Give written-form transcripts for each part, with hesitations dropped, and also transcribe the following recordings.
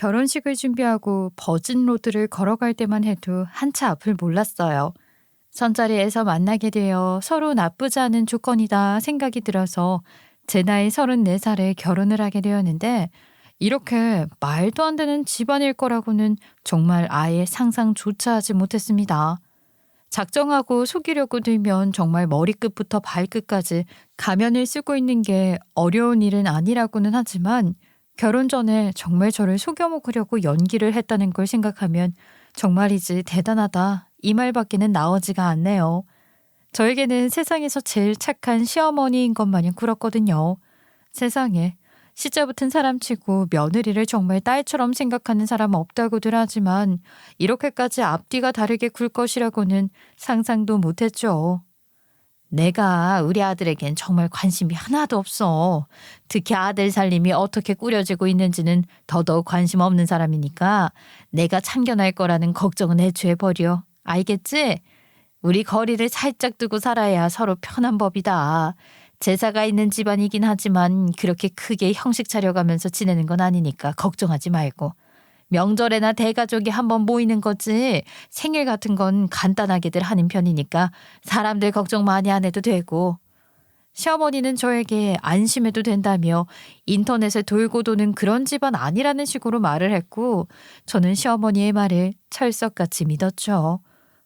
결혼식을 준비하고 버진로드를 걸어갈 때만 해도 한치 앞을 몰랐어요. 선자리에서 만나게 되어 서로 나쁘지 않은 조건이다 생각이 들어서 제 나이 34살에 결혼을 하게 되었는데, 이렇게 말도 안 되는 집안일 거라고는 정말 아예 상상조차 하지 못했습니다. 작정하고 속이려고 들면 정말 머리끝부터 발끝까지 가면을 쓰고 있는 게 어려운 일은 아니라고는 하지만, 결혼 전에 정말 저를 속여 먹으려고 연기를 했다는 걸 생각하면 정말이지 대단하다, 이 말밖에는 나오지가 않네요. 저에게는 세상에서 제일 착한 시어머니인 것 마냥 굴었거든요. 세상에, 시자 붙은 사람치고 며느리를 정말 딸처럼 생각하는 사람 없다고들 하지만, 이렇게까지 앞뒤가 다르게 굴 것이라고는 상상도 못했죠. 내가 우리 아들에겐 정말 관심이 하나도 없어. 특히 아들 살림이 어떻게 꾸려지고 있는지는 더더욱 관심 없는 사람이니까 내가 참견할 거라는 걱정은 애초에 버려. 알겠지? 우리 거리를 살짝 두고 살아야 서로 편한 법이다. 제사가 있는 집안이긴 하지만 그렇게 크게 형식 차려가면서 지내는 건 아니니까 걱정하지 말고. 명절에나 대가족이 한번 모이는 거지 생일 같은 건 간단하게들 하는 편이니까 사람들 걱정 많이 안 해도 되고. 시어머니는 저에게 안심해도 된다며 인터넷에 돌고 도는 그런 집안 아니라는 식으로 말을 했고, 저는 시어머니의 말을 철석같이 믿었죠.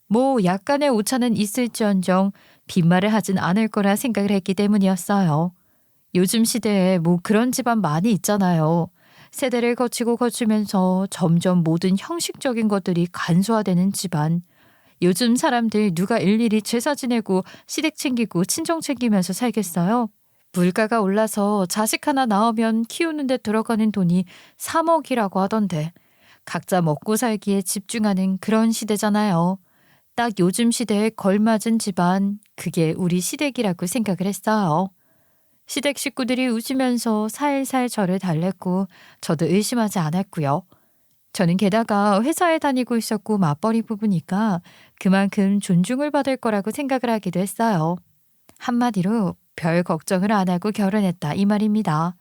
뭐 약간의 오차는 있을지언정 빈말을 하진 않을 거라 생각을 했기 때문이었어요. 요즘 시대에 뭐 그런 집안 많이 있잖아요. 세대를 거치면서 점점 모든 형식적인 것들이 간소화되는 집안. 요즘 사람들 누가 일일이 제사 지내고 시댁 챙기고 친정 챙기면서 살겠어요? 물가가 올라서 자식 하나 낳으면 키우는 데 들어가는 돈이 3억이라고 하던데, 각자 먹고 살기에 집중하는 그런 시대잖아요. 딱 요즘 시대에 걸맞은 집안, 그게 우리 시댁이라고 생각을 했어요. 시댁 식구들이 웃으면서 살살 저를 달랬고 저도 의심하지 않았고요. 저는 게다가 회사에 다니고 있었고 맞벌이 부부니까 그만큼 존중을 받을 거라고 생각을 하기도 했어요. 한마디로 별 걱정을 안 하고 결혼했다, 이 말입니다.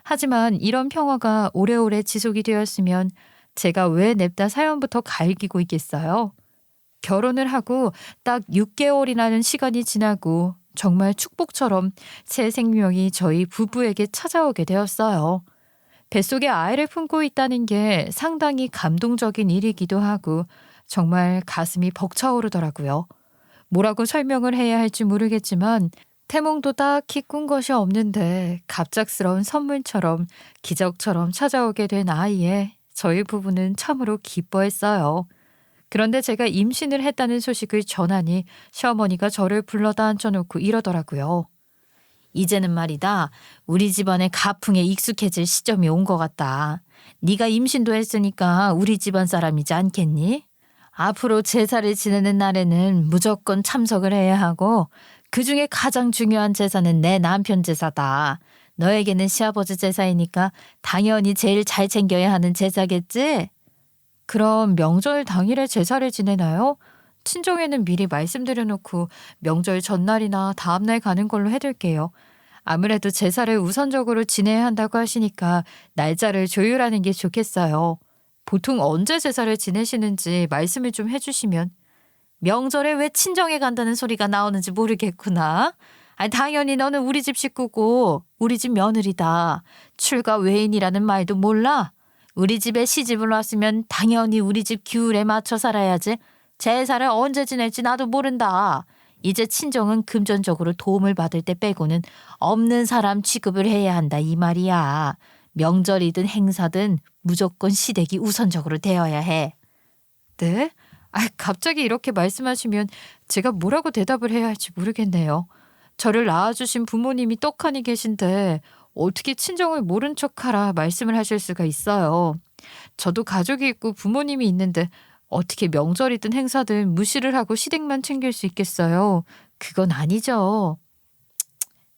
하지만 이런 평화가 오래오래 지속이 되었으면 제가 왜 냅다 사연부터 갈기고 있겠어요? 결혼을 하고 딱 6개월이라는 시간이 지나고 정말 축복처럼 새 생명이 저희 부부에게 찾아오게 되었어요. 뱃속에 아이를 품고 있다는 게 상당히 감동적인 일이기도 하고 정말 가슴이 벅차오르더라고요. 뭐라고 설명을 해야 할지 모르겠지만 태몽도 딱히 꾼 것이 없는데 갑작스러운 선물처럼 기적처럼 찾아오게 된 아이에 저희 부부는 참으로 기뻐했어요. 그런데 제가 임신을 했다는 소식을 전하니 시어머니가 저를 불러다 앉혀놓고 이러더라고요. 이제는 말이다, 우리 집안의 가풍에 익숙해질 시점이 온 것 같다. 네가 임신도 했으니까 우리 집안 사람이지 않겠니? 앞으로 제사를 지내는 날에는 무조건 참석을 해야 하고, 그중에 가장 중요한 제사는 내 남편 제사다. 너에게는 시아버지 제사이니까 당연히 제일 잘 챙겨야 하는 제사겠지? 그럼 명절 당일에 제사를 지내나요? 친정에는 미리 말씀드려놓고 명절 전날이나 다음날 가는 걸로 해둘게요. 아무래도 제사를 우선적으로 지내야 한다고 하시니까 날짜를 조율하는 게 좋겠어요. 보통 언제 제사를 지내시는지 말씀을 좀 해주시면. 명절에 왜 친정에 간다는 소리가 나오는지 모르겠구나. 아니, 당연히 너는 우리 집 식구고 우리 집 며느리다. 출가 외인이라는 말도 몰라? 우리 집에 시집을 왔으면 당연히 우리 집 규율에 맞춰 살아야지. 제사를 언제 지낼지 나도 모른다. 이제 친정은 금전적으로 도움을 받을 때 빼고는 없는 사람 취급을 해야 한다, 이 말이야. 명절이든 행사든 무조건 시댁이 우선적으로 되어야 해. 네? 갑자기 이렇게 말씀하시면 제가 뭐라고 대답을 해야 할지 모르겠네요. 저를 낳아주신 부모님이 떡하니 계신데 어떻게 친정을 모른 척하라 말씀을 하실 수가 있어요. 저도 가족이 있고 부모님이 있는데 어떻게 명절이든 행사든 무시를 하고 시댁만 챙길 수 있겠어요? 그건 아니죠.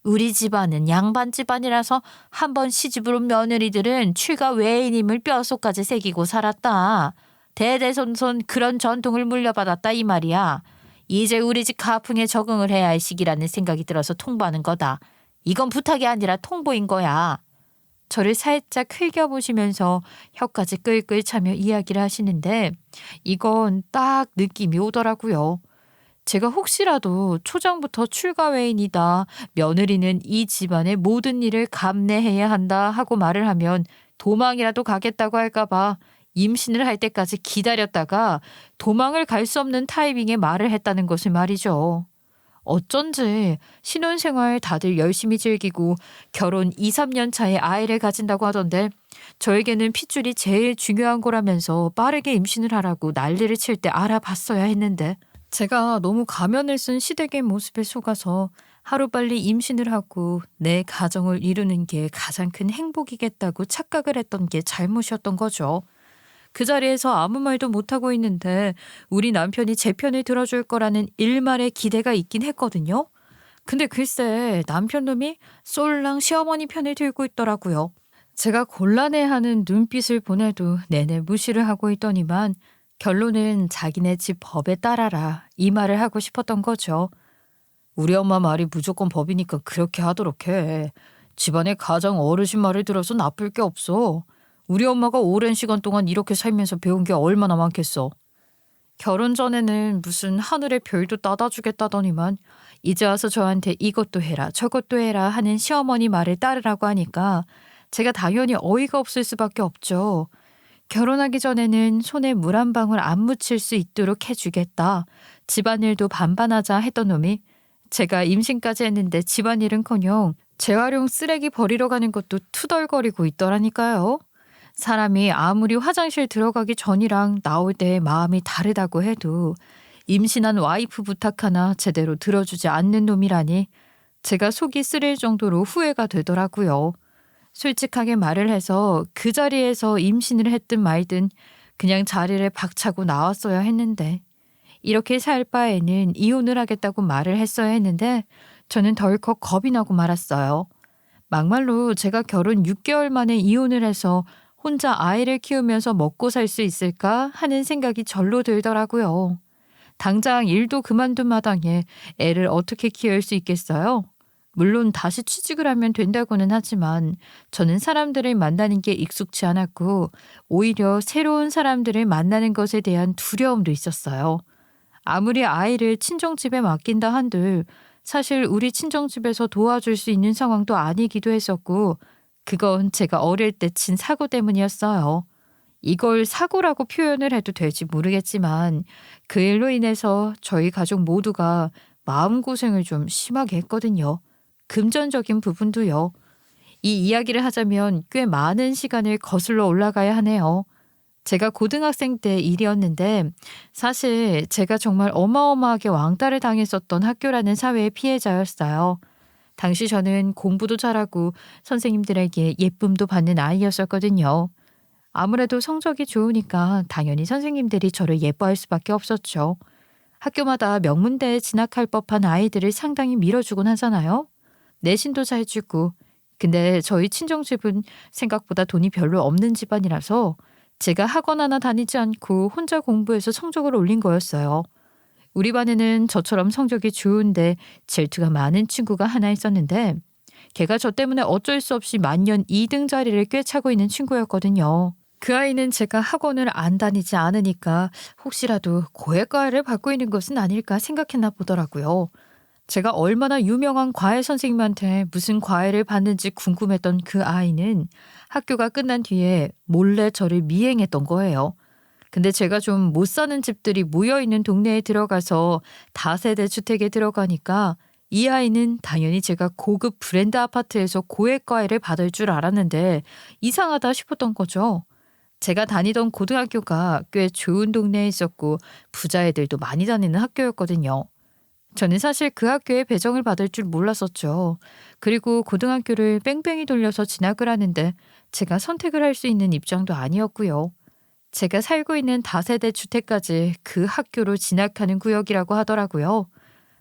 우리 집안은 양반 집안이라서 한번 시집을 온 며느리들은 출가 외인임을 뼛속까지 새기고 살았다. 대대손손 그런 전통을 물려받았다, 이 말이야. 이제 우리 집 가풍에 적응을 해야 할 시기라는 생각이 들어서 통보하는 거다. 이건 부탁이 아니라 통보인 거야. 저를 살짝 흘겨보시면서 혀까지 끌끌 차며 이야기를 하시는데 이건 딱 느낌이 오더라고요. 제가 혹시라도 초장부터 출가 외인이다, 며느리는 이 집안의 모든 일을 감내해야 한다 하고 말을 하면 도망이라도 가겠다고 할까 봐 임신을 할 때까지 기다렸다가 도망을 갈 수 없는 타이밍에 말을 했다는 것을 말이죠. 어쩐지 신혼생활 다들 열심히 즐기고 결혼 2, 3년 차에 아이를 가진다고 하던데 저에게는 핏줄이 제일 중요한 거라면서 빠르게 임신을 하라고 난리를 칠 때 알아봤어야 했는데 제가 너무 가면을 쓴 시댁의 모습에 속아서 하루빨리 임신을 하고 내 가정을 이루는 게 가장 큰 행복이겠다고 착각을 했던 게 잘못이었던 거죠. 그 자리에서 아무 말도 못하고 있는데 우리 남편이 제 편을 들어줄 거라는 일말의 기대가 있긴 했거든요. 근데 글쎄 남편 놈이 쏠랑 시어머니 편을 들고 있더라고요. 제가 곤란해하는 눈빛을 보내도 내내 무시를 하고 있더니만 결론은 자기네 집 법에 따라라 이 말을 하고 싶었던 거죠. 우리 엄마 말이 무조건 법이니까 그렇게 하도록 해. 집안의 가장 어르신 말을 들어서 나쁠 게 없어. 우리 엄마가 오랜 시간 동안 이렇게 살면서 배운 게 얼마나 많겠어. 결혼 전에는 무슨 하늘의 별도 따다 주겠다더니만 이제 와서 저한테 이것도 해라 저것도 해라 하는 시어머니 말을 따르라고 하니까 제가 당연히 어이가 없을 수밖에 없죠. 결혼하기 전에는 손에 물 한 방울 안 묻힐 수 있도록 해주겠다. 집안일도 반반하자 했던 놈이 제가 임신까지 했는데 집안일은커녕 재활용 쓰레기 버리러 가는 것도 투덜거리고 있더라니까요. 사람이 아무리 화장실 들어가기 전이랑 나올 때 마음이 다르다고 해도 임신한 와이프 부탁 하나 제대로 들어주지 않는 놈이라니 제가 속이 쓰릴 정도로 후회가 되더라고요. 솔직하게 말을 해서 그 자리에서 임신을 했든 말든 그냥 자리를 박차고 나왔어야 했는데 이렇게 살 바에는 이혼을 하겠다고 말을 했어야 했는데 저는 덜컥 겁이 나고 말았어요. 막말로 제가 결혼 6개월 만에 이혼을 해서 혼자 아이를 키우면서 먹고 살 수 있을까 하는 생각이 절로 들더라고요. 당장 일도 그만둔 마당에 애를 어떻게 키울 수 있겠어요? 물론 다시 취직을 하면 된다고는 하지만 저는 사람들을 만나는 게 익숙치 않았고 오히려 새로운 사람들을 만나는 것에 대한 두려움도 있었어요. 아무리 아이를 친정집에 맡긴다 한들 사실 우리 친정집에서 도와줄 수 있는 상황도 아니기도 했었고 그건 제가 어릴 때 친 사고 때문이었어요. 이걸 사고라고 표현을 해도 될지 모르겠지만 그 일로 인해서 저희 가족 모두가 마음고생을 좀 심하게 했거든요. 금전적인 부분도요. 이 이야기를 하자면 꽤 많은 시간을 거슬러 올라가야 하네요. 제가 고등학생 때 일이었는데 사실 제가 정말 어마어마하게 왕따를 당했었던 학교라는 사회의 피해자였어요. 당시 저는 공부도 잘하고 선생님들에게 예쁨도 받는 아이였었거든요. 아무래도 성적이 좋으니까 당연히 선생님들이 저를 예뻐할 수밖에 없었죠. 학교마다 명문대에 진학할 법한 아이들을 상당히 밀어주곤 하잖아요. 내신도 잘 주고. 근데 저희 친정집은 생각보다 돈이 별로 없는 집안이라서 제가 학원 하나 다니지 않고 혼자 공부해서 성적을 올린 거였어요. 우리 반에는 저처럼 성적이 좋은데 질투가 많은 친구가 하나 있었는데 걔가 저 때문에 어쩔 수 없이 만년 2등 자리를 꿰차고 있는 친구였거든요. 그 아이는 제가 학원을 안 다니지 않으니까 혹시라도 고액과외를 받고 있는 것은 아닐까 생각했나 보더라고요. 제가 얼마나 유명한 과외 선생님한테 무슨 과외를 받는지 궁금했던 그 아이는 학교가 끝난 뒤에 몰래 저를 미행했던 거예요. 근데 제가 좀 못 사는 집들이 모여있는 동네에 들어가서 다세대 주택에 들어가니까 이 아이는 당연히 제가 고급 브랜드 아파트에서 고액 과외를 받을 줄 알았는데 이상하다 싶었던 거죠. 제가 다니던 고등학교가 꽤 좋은 동네에 있었고 부자애들도 많이 다니는 학교였거든요. 저는 사실 그 학교에 배정을 받을 줄 몰랐었죠. 그리고 고등학교를 뺑뺑이 돌려서 진학을 하는데 제가 선택을 할 수 있는 입장도 아니었고요. 제가 살고 있는 다세대 주택까지 그 학교로 진학하는 구역이라고 하더라고요.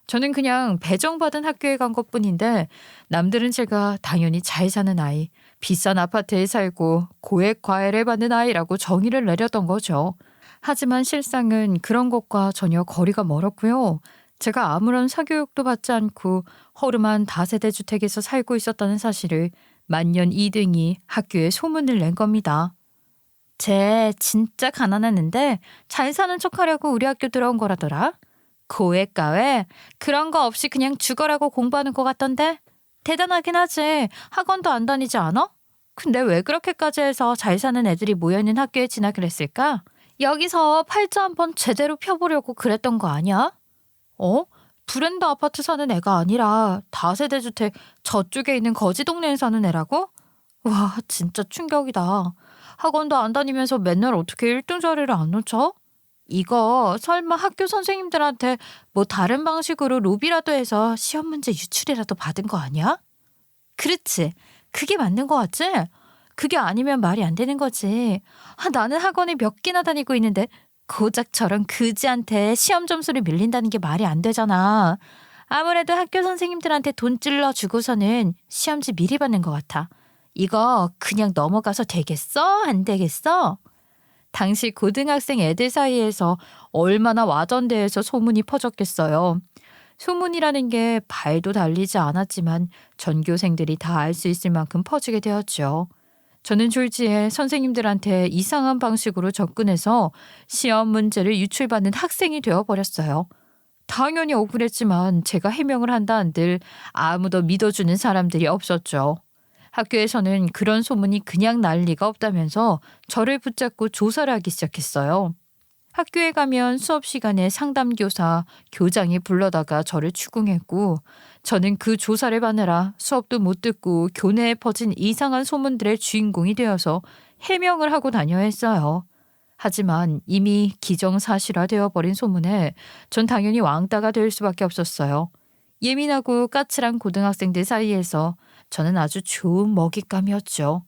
저는 그냥 배정받은 학교에 간 것뿐인데 남들은 제가 당연히 잘 사는 아이, 비싼 아파트에 살고 고액 과외를 받는 아이라고 정의를 내렸던 거죠. 하지만 실상은 그런 것과 전혀 거리가 멀었고요. 제가 아무런 사교육도 받지 않고 허름한 다세대 주택에서 살고 있었다는 사실을 만년 2등이 학교에 소문을 낸 겁니다. 쟤 진짜 가난했는데 잘 사는 척하려고 우리 학교 들어온 거라더라. 고액가회 그런 거 없이 그냥 죽어라고 공부하는 것 같던데. 대단하긴 하지. 학원도 안 다니지 않아? 근데 왜 그렇게까지 해서 잘 사는 애들이 모여있는 학교에 진학을 했을까? 여기서 팔자 한번 제대로 펴보려고 그랬던 거 아니야? 어? 브랜드 아파트 사는 애가 아니라 다세대 주택 저쪽에 있는 거지 동네에 사는 애라고? 와, 진짜 충격이다. 학원도 안 다니면서 맨날 어떻게 1등 자리를 안 놓쳐? 이거 설마 학교 선생님들한테 뭐 다른 방식으로 로비라도 해서 시험 문제 유출이라도 받은 거 아니야? 그렇지. 그게 맞는 거 같지? 그게 아니면 말이 안 되는 거지. 나는 학원에 몇 개나 다니고 있는데 고작 저런 그지한테 시험 점수를 밀린다는 게 말이 안 되잖아. 아무래도 학교 선생님들한테 돈 찔러 주고서는 시험지 미리 받는 것 같아. 이거 그냥 넘어가서 되겠어? 안 되겠어? 당시 고등학생 애들 사이에서 얼마나 와전대에서 소문이 퍼졌겠어요. 소문이라는 게 발도 달리지 않았지만 전교생들이 다 알 수 있을 만큼 퍼지게 되었죠. 저는 졸지에 선생님들한테 이상한 방식으로 접근해서 시험 문제를 유출받는 학생이 되어버렸어요. 당연히 억울했지만 제가 해명을 한다 한들 아무도 믿어주는 사람들이 없었죠. 학교에서는 그런 소문이 그냥 날 리가 없다면서 저를 붙잡고 조사를 하기 시작했어요. 학교에 가면 수업 시간에 상담교사, 교장이 불러다가 저를 추궁했고 저는 그 조사를 받느라 수업도 못 듣고 교내에 퍼진 이상한 소문들의 주인공이 되어서 해명을 하고 다녀야 했어요. 하지만 이미 기정사실화되어 버린 소문에 전 당연히 왕따가 될 수밖에 없었어요. 예민하고 까칠한 고등학생들 사이에서 저는 아주 좋은 먹잇감이었죠.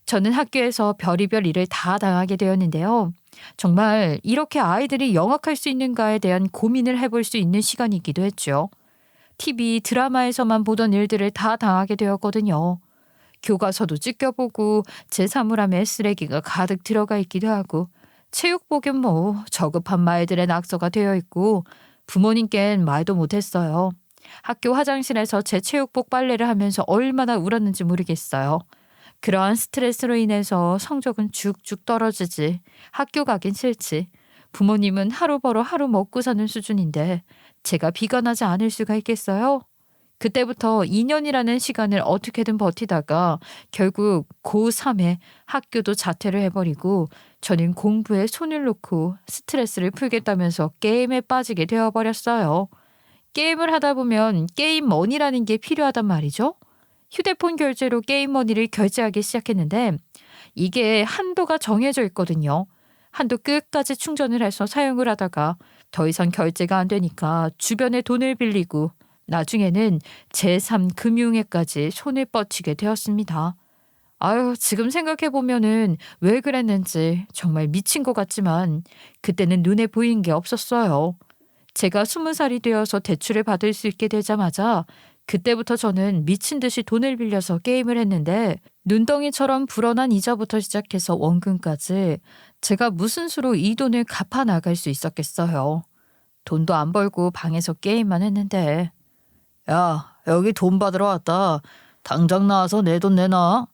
저는 학교에서 별의별 일을 다 당하게 되었는데요. 정말 이렇게 아이들이 영악할 수 있는가에 대한 고민을 해볼 수 있는 시간이기도 했죠. TV, 드라마에서만 보던 일들을 다 당하게 되었거든요. 교과서도 찢겨보고 제 사물함에 쓰레기가 가득 들어가 있기도 하고 체육복엔 뭐 저급한 말들의 낙서가 되어 있고 부모님께는 말도 못했어요. 학교 화장실에서 제 체육복 빨래를 하면서 얼마나 울었는지 모르겠어요. 그러한 스트레스로 인해서 성적은 쭉쭉 떨어지지. 학교 가긴 싫지. 부모님은 하루 벌어 하루 먹고 사는 수준인데 제가 비관하지 않을 수가 있겠어요? 그때부터 2년이라는 시간을 어떻게든 버티다가 결국 고3에 학교도 자퇴를 해버리고 저는 공부에 손을 놓고 스트레스를 풀겠다면서 게임에 빠지게 되어버렸어요. 게임을 하다 보면 게임 머니라는 게 필요하단 말이죠. 휴대폰 결제로 게임 머니를 결제하기 시작했는데 이게 한도가 정해져 있거든요. 한도 끝까지 충전을 해서 사용을 하다가 더 이상 결제가 안 되니까 주변에 돈을 빌리고 나중에는 제3금융회까지 손을 뻗치게 되었습니다. 아유, 지금 생각해보면은 왜 그랬는지 정말 미친 것 같지만 그때는 눈에 보이는 게 없었어요. 제가 20살이 되어서 대출을 받을 수 있게 되자마자 그때부터 저는 미친 듯이 돈을 빌려서 게임을 했는데 눈덩이처럼 불어난 이자부터 시작해서 원금까지 제가 무슨 수로 이 돈을 갚아 나갈 수 있었겠어요. 돈도 안 벌고 방에서 게임만 했는데. 야, 여기 돈 받으러 왔다. 당장 나와서 내 돈 내놔.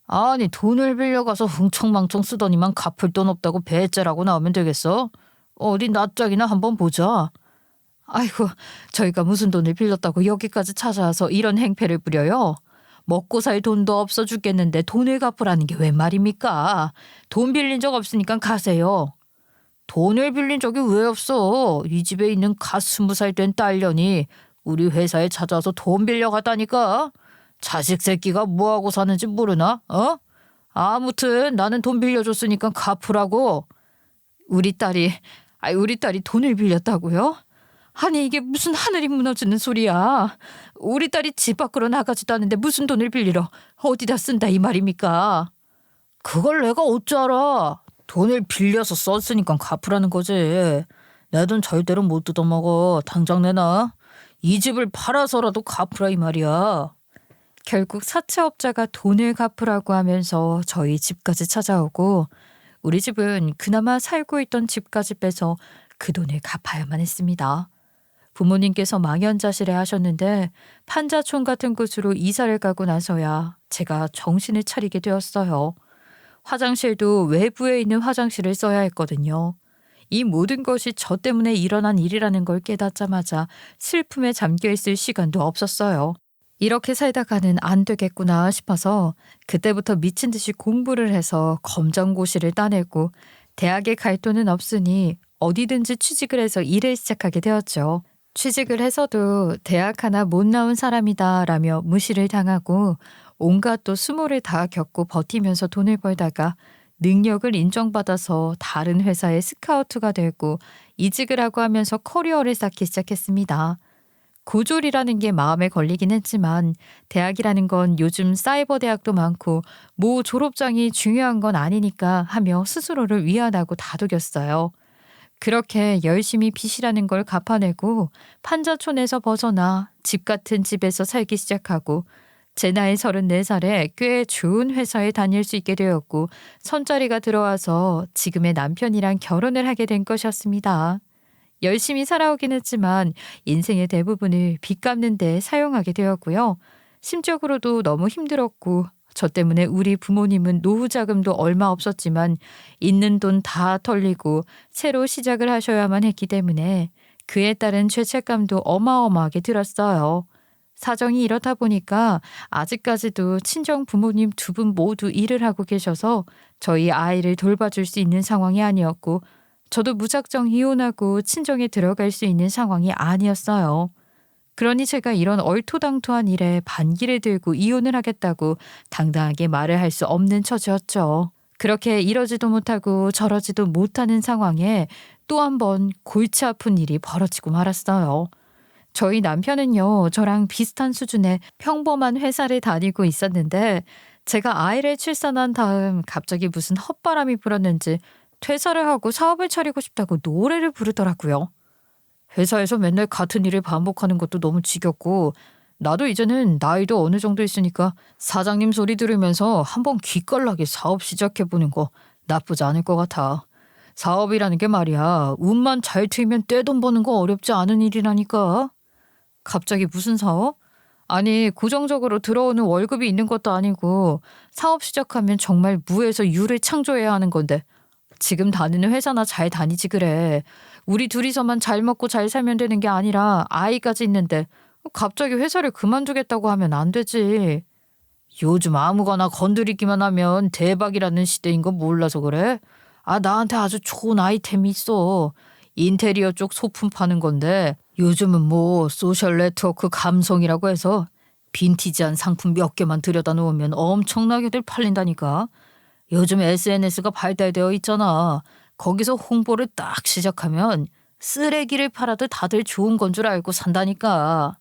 아니, 돈을 빌려가서 흥청망청 쓰더니만 갚을 돈 없다고 배째라고 나오면 되겠어? 어디 낯짝이나 한번 보자. 아이고, 저희가 무슨 돈을 빌렸다고 여기까지 찾아와서 이런 행패를 부려요? 먹고 살 돈도 없어 죽겠는데 돈을 갚으라는 게 웬 말입니까? 돈 빌린 적 없으니까 가세요. 돈을 빌린 적이 왜 없어? 이 집에 있는 갓 20살 된 딸년이 우리 회사에 찾아와서 돈 빌려갔다니까? 자식 새끼가 뭐하고 사는지 모르나? 어? 아무튼 나는 돈 빌려줬으니까 갚으라고. 우리 딸이 돈을 빌렸다고요? 아니, 이게 무슨 하늘이 무너지는 소리야. 우리 딸이 집 밖으로 나가지도 않는데 무슨 돈을 빌리러 어디다 쓴다 이 말입니까? 그걸 내가 어쩌라. 돈을 빌려서 썼으니까 갚으라는 거지. 내 돈 절대로 못 뜯어먹어. 당장 내놔. 이 집을 팔아서라도 갚으라 이 말이야. 결국 사채업자가 돈을 갚으라고 하면서 저희 집까지 찾아오고 우리 집은 그나마 살고 있던 집까지 빼서 그 돈을 갚아야만 했습니다. 부모님께서 망연자실해 하셨는데 판자촌 같은 곳으로 이사를 가고 나서야 제가 정신을 차리게 되었어요. 화장실도 외부에 있는 화장실을 써야 했거든요. 이 모든 것이 저 때문에 일어난 일이라는 걸 깨닫자마자 슬픔에 잠겨 있을 시간도 없었어요. 이렇게 살다가는 안 되겠구나 싶어서 그때부터 미친 듯이 공부를 해서 검정고시를 따내고 대학에 갈 돈은 없으니 어디든지 취직을 해서 일을 시작하게 되었죠. 취직을 해서도 대학 하나 못 나온 사람이다라며 무시를 당하고 온갖 또 수모를 다 겪고 버티면서 돈을 벌다가 능력을 인정받아서 다른 회사에 스카우트가 되고 이직을 하고 하면서 커리어를 쌓기 시작했습니다. 고졸이라는 게 마음에 걸리긴 했지만 대학이라는 건 요즘 사이버 대학도 많고 뭐 졸업장이 중요한 건 아니니까 하며 스스로를 위안하고 다독였어요. 그렇게 열심히 빚이라는 걸 갚아내고 판자촌에서 벗어나 집 같은 집에서 살기 시작하고 제 나이 34살에 꽤 좋은 회사에 다닐 수 있게 되었고 손자리가 들어와서 지금의 남편이랑 결혼을 하게 된 것이었습니다. 열심히 살아오긴 했지만 인생의 대부분을 빚 갚는 데 사용하게 되었고요. 심적으로도 너무 힘들었고 저 때문에 우리 부모님은 노후 자금도 얼마 없었지만 있는 돈 다 털리고 새로 시작을 하셔야만 했기 때문에 그에 따른 죄책감도 어마어마하게 들었어요. 사정이 이렇다 보니까 아직까지도 친정 부모님 두 분 모두 일을 하고 계셔서 저희 아이를 돌봐줄 수 있는 상황이 아니었고 저도 무작정 이혼하고 친정에 들어갈 수 있는 상황이 아니었어요. 그러니 제가 이런 얼토당토한 일에 반기를 들고 이혼을 하겠다고 당당하게 말을 할 수 없는 처지였죠. 그렇게 이러지도 못하고 저러지도 못하는 상황에 또 한 번 골치 아픈 일이 벌어지고 말았어요. 저희 남편은요, 저랑 비슷한 수준의 평범한 회사를 다니고 있었는데 제가 아이를 출산한 다음 갑자기 무슨 헛바람이 불었는지 퇴사를 하고 사업을 차리고 싶다고 노래를 부르더라고요. 회사에서 맨날 같은 일을 반복하는 것도 너무 지겹고 나도 이제는 나이도 어느 정도 있으니까 사장님 소리 들으면서 한번 기깔나게 사업 시작해보는 거 나쁘지 않을 것 같아. 사업이라는 게 말이야, 운만 잘 트이면 떼돈 버는 거 어렵지 않은 일이라니까. 갑자기 무슨 사업? 아니, 고정적으로 들어오는 월급이 있는 것도 아니고 사업 시작하면 정말 무에서 유를 창조해야 하는 건데 지금 다니는 회사나 잘 다니지 그래. 우리 둘이서만 잘 먹고 잘 살면 되는 게 아니라 아이까지 있는데 갑자기 회사를 그만두겠다고 하면 안 되지. 요즘 아무거나 건드리기만 하면 대박이라는 시대인 거 몰라서 그래? 아, 나한테 아주 좋은 아이템이 있어. 인테리어 쪽 소품 파는 건데 요즘은 뭐 소셜 네트워크 감성이라고 해서 빈티지한 상품 몇 개만 들여다 놓으면 엄청나게들 팔린다니까. 요즘 SNS가 발달되어 있잖아. 거기서 홍보를 딱 시작하면 쓰레기를 팔아도 다들 좋은 건 줄 알고 산다니까.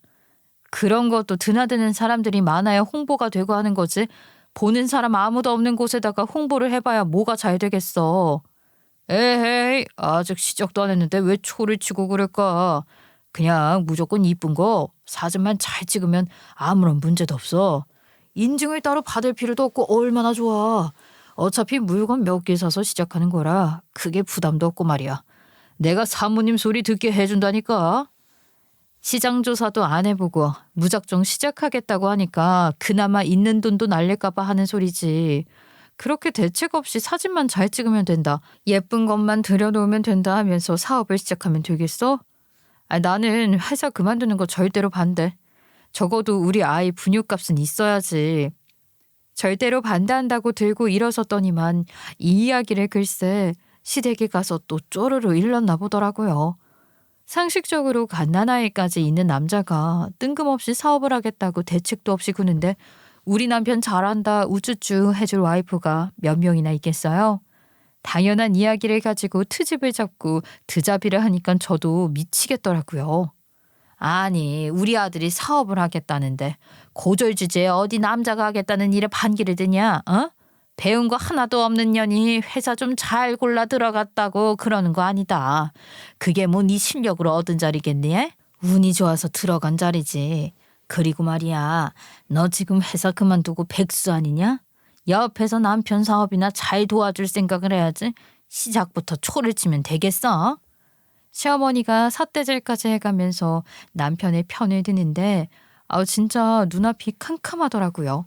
그런 것도 드나드는 사람들이 많아야 홍보가 되고 하는 거지. 보는 사람 아무도 없는 곳에다가 홍보를 해봐야 뭐가 잘 되겠어. 에헤이, 아직 시작도 안 했는데 왜 초를 치고 그럴까. 그냥 무조건 이쁜 거 사진만 잘 찍으면 아무런 문제도 없어. 인증을 따로 받을 필요도 없고 얼마나 좋아. 어차피 물건 몇 개 사서 시작하는 거라 크게 부담도 없고 말이야. 내가 사모님 소리 듣게 해준다니까. 시장 조사도 안 해보고 무작정 시작하겠다고 하니까 그나마 있는 돈도 날릴까 봐 하는 소리지. 그렇게 대책 없이 사진만 잘 찍으면 된다. 예쁜 것만 들여놓으면 된다 하면서 사업을 시작하면 되겠어? 나는 회사 그만두는 거 절대로 반대. 적어도 우리 아이 분유값은 있어야지. 절대로 반대한다고 들고 일어섰더니만 이 이야기를 글쎄 시댁에 가서 또 쪼르르 일렀나 보더라고요. 상식적으로 갓난아이까지 있는 남자가 뜬금없이 사업을 하겠다고 대책도 없이 구는데 우리 남편 잘한다 우쭈쭈 해줄 와이프가 몇 명이나 있겠어요? 당연한 이야기를 가지고 트집을 잡고 드자비를 하니까 저도 미치겠더라고요. 아니, 우리 아들이 사업을 하겠다는데 고졸 주제에 어디 남자가 하겠다는 일에 반기를 드냐? 어? 배운 거 하나도 없는 년이 회사 좀 잘 골라 들어갔다고 그러는 거 아니다. 그게 뭐 네 실력으로 얻은 자리겠니? 운이 좋아서 들어간 자리지. 그리고 말이야, 너 지금 회사 그만두고 백수 아니냐? 옆에서 남편 사업이나 잘 도와줄 생각을 해야지. 시작부터 초를 치면 되겠어? 시어머니가 삿대질까지 해가면서 남편의 편을 드는데 진짜 눈앞이 캄캄하더라고요.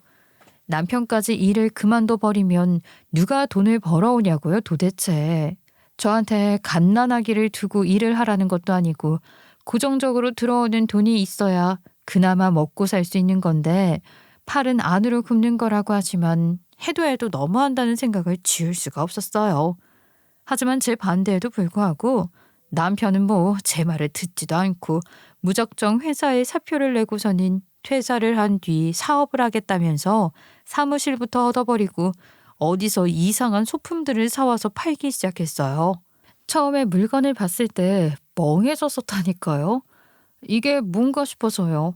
남편까지 일을 그만둬 버리면 누가 돈을 벌어오냐고요, 도대체. 저한테 갓난아기를 두고 일을 하라는 것도 아니고 고정적으로 들어오는 돈이 있어야 그나마 먹고 살 수 있는 건데 팔은 안으로 굽는 거라고 하지만 해도 해도 너무한다는 생각을 지울 수가 없었어요. 하지만 제 반대에도 불구하고 남편은 뭐 제 말을 듣지도 않고 무작정 회사에 사표를 내고서는 퇴사를 한 뒤 사업을 하겠다면서 사무실부터 얻어버리고 어디서 이상한 소품들을 사와서 팔기 시작했어요. 처음에 물건을 봤을 때 멍해졌었다니까요. 이게 뭔가 싶어서요.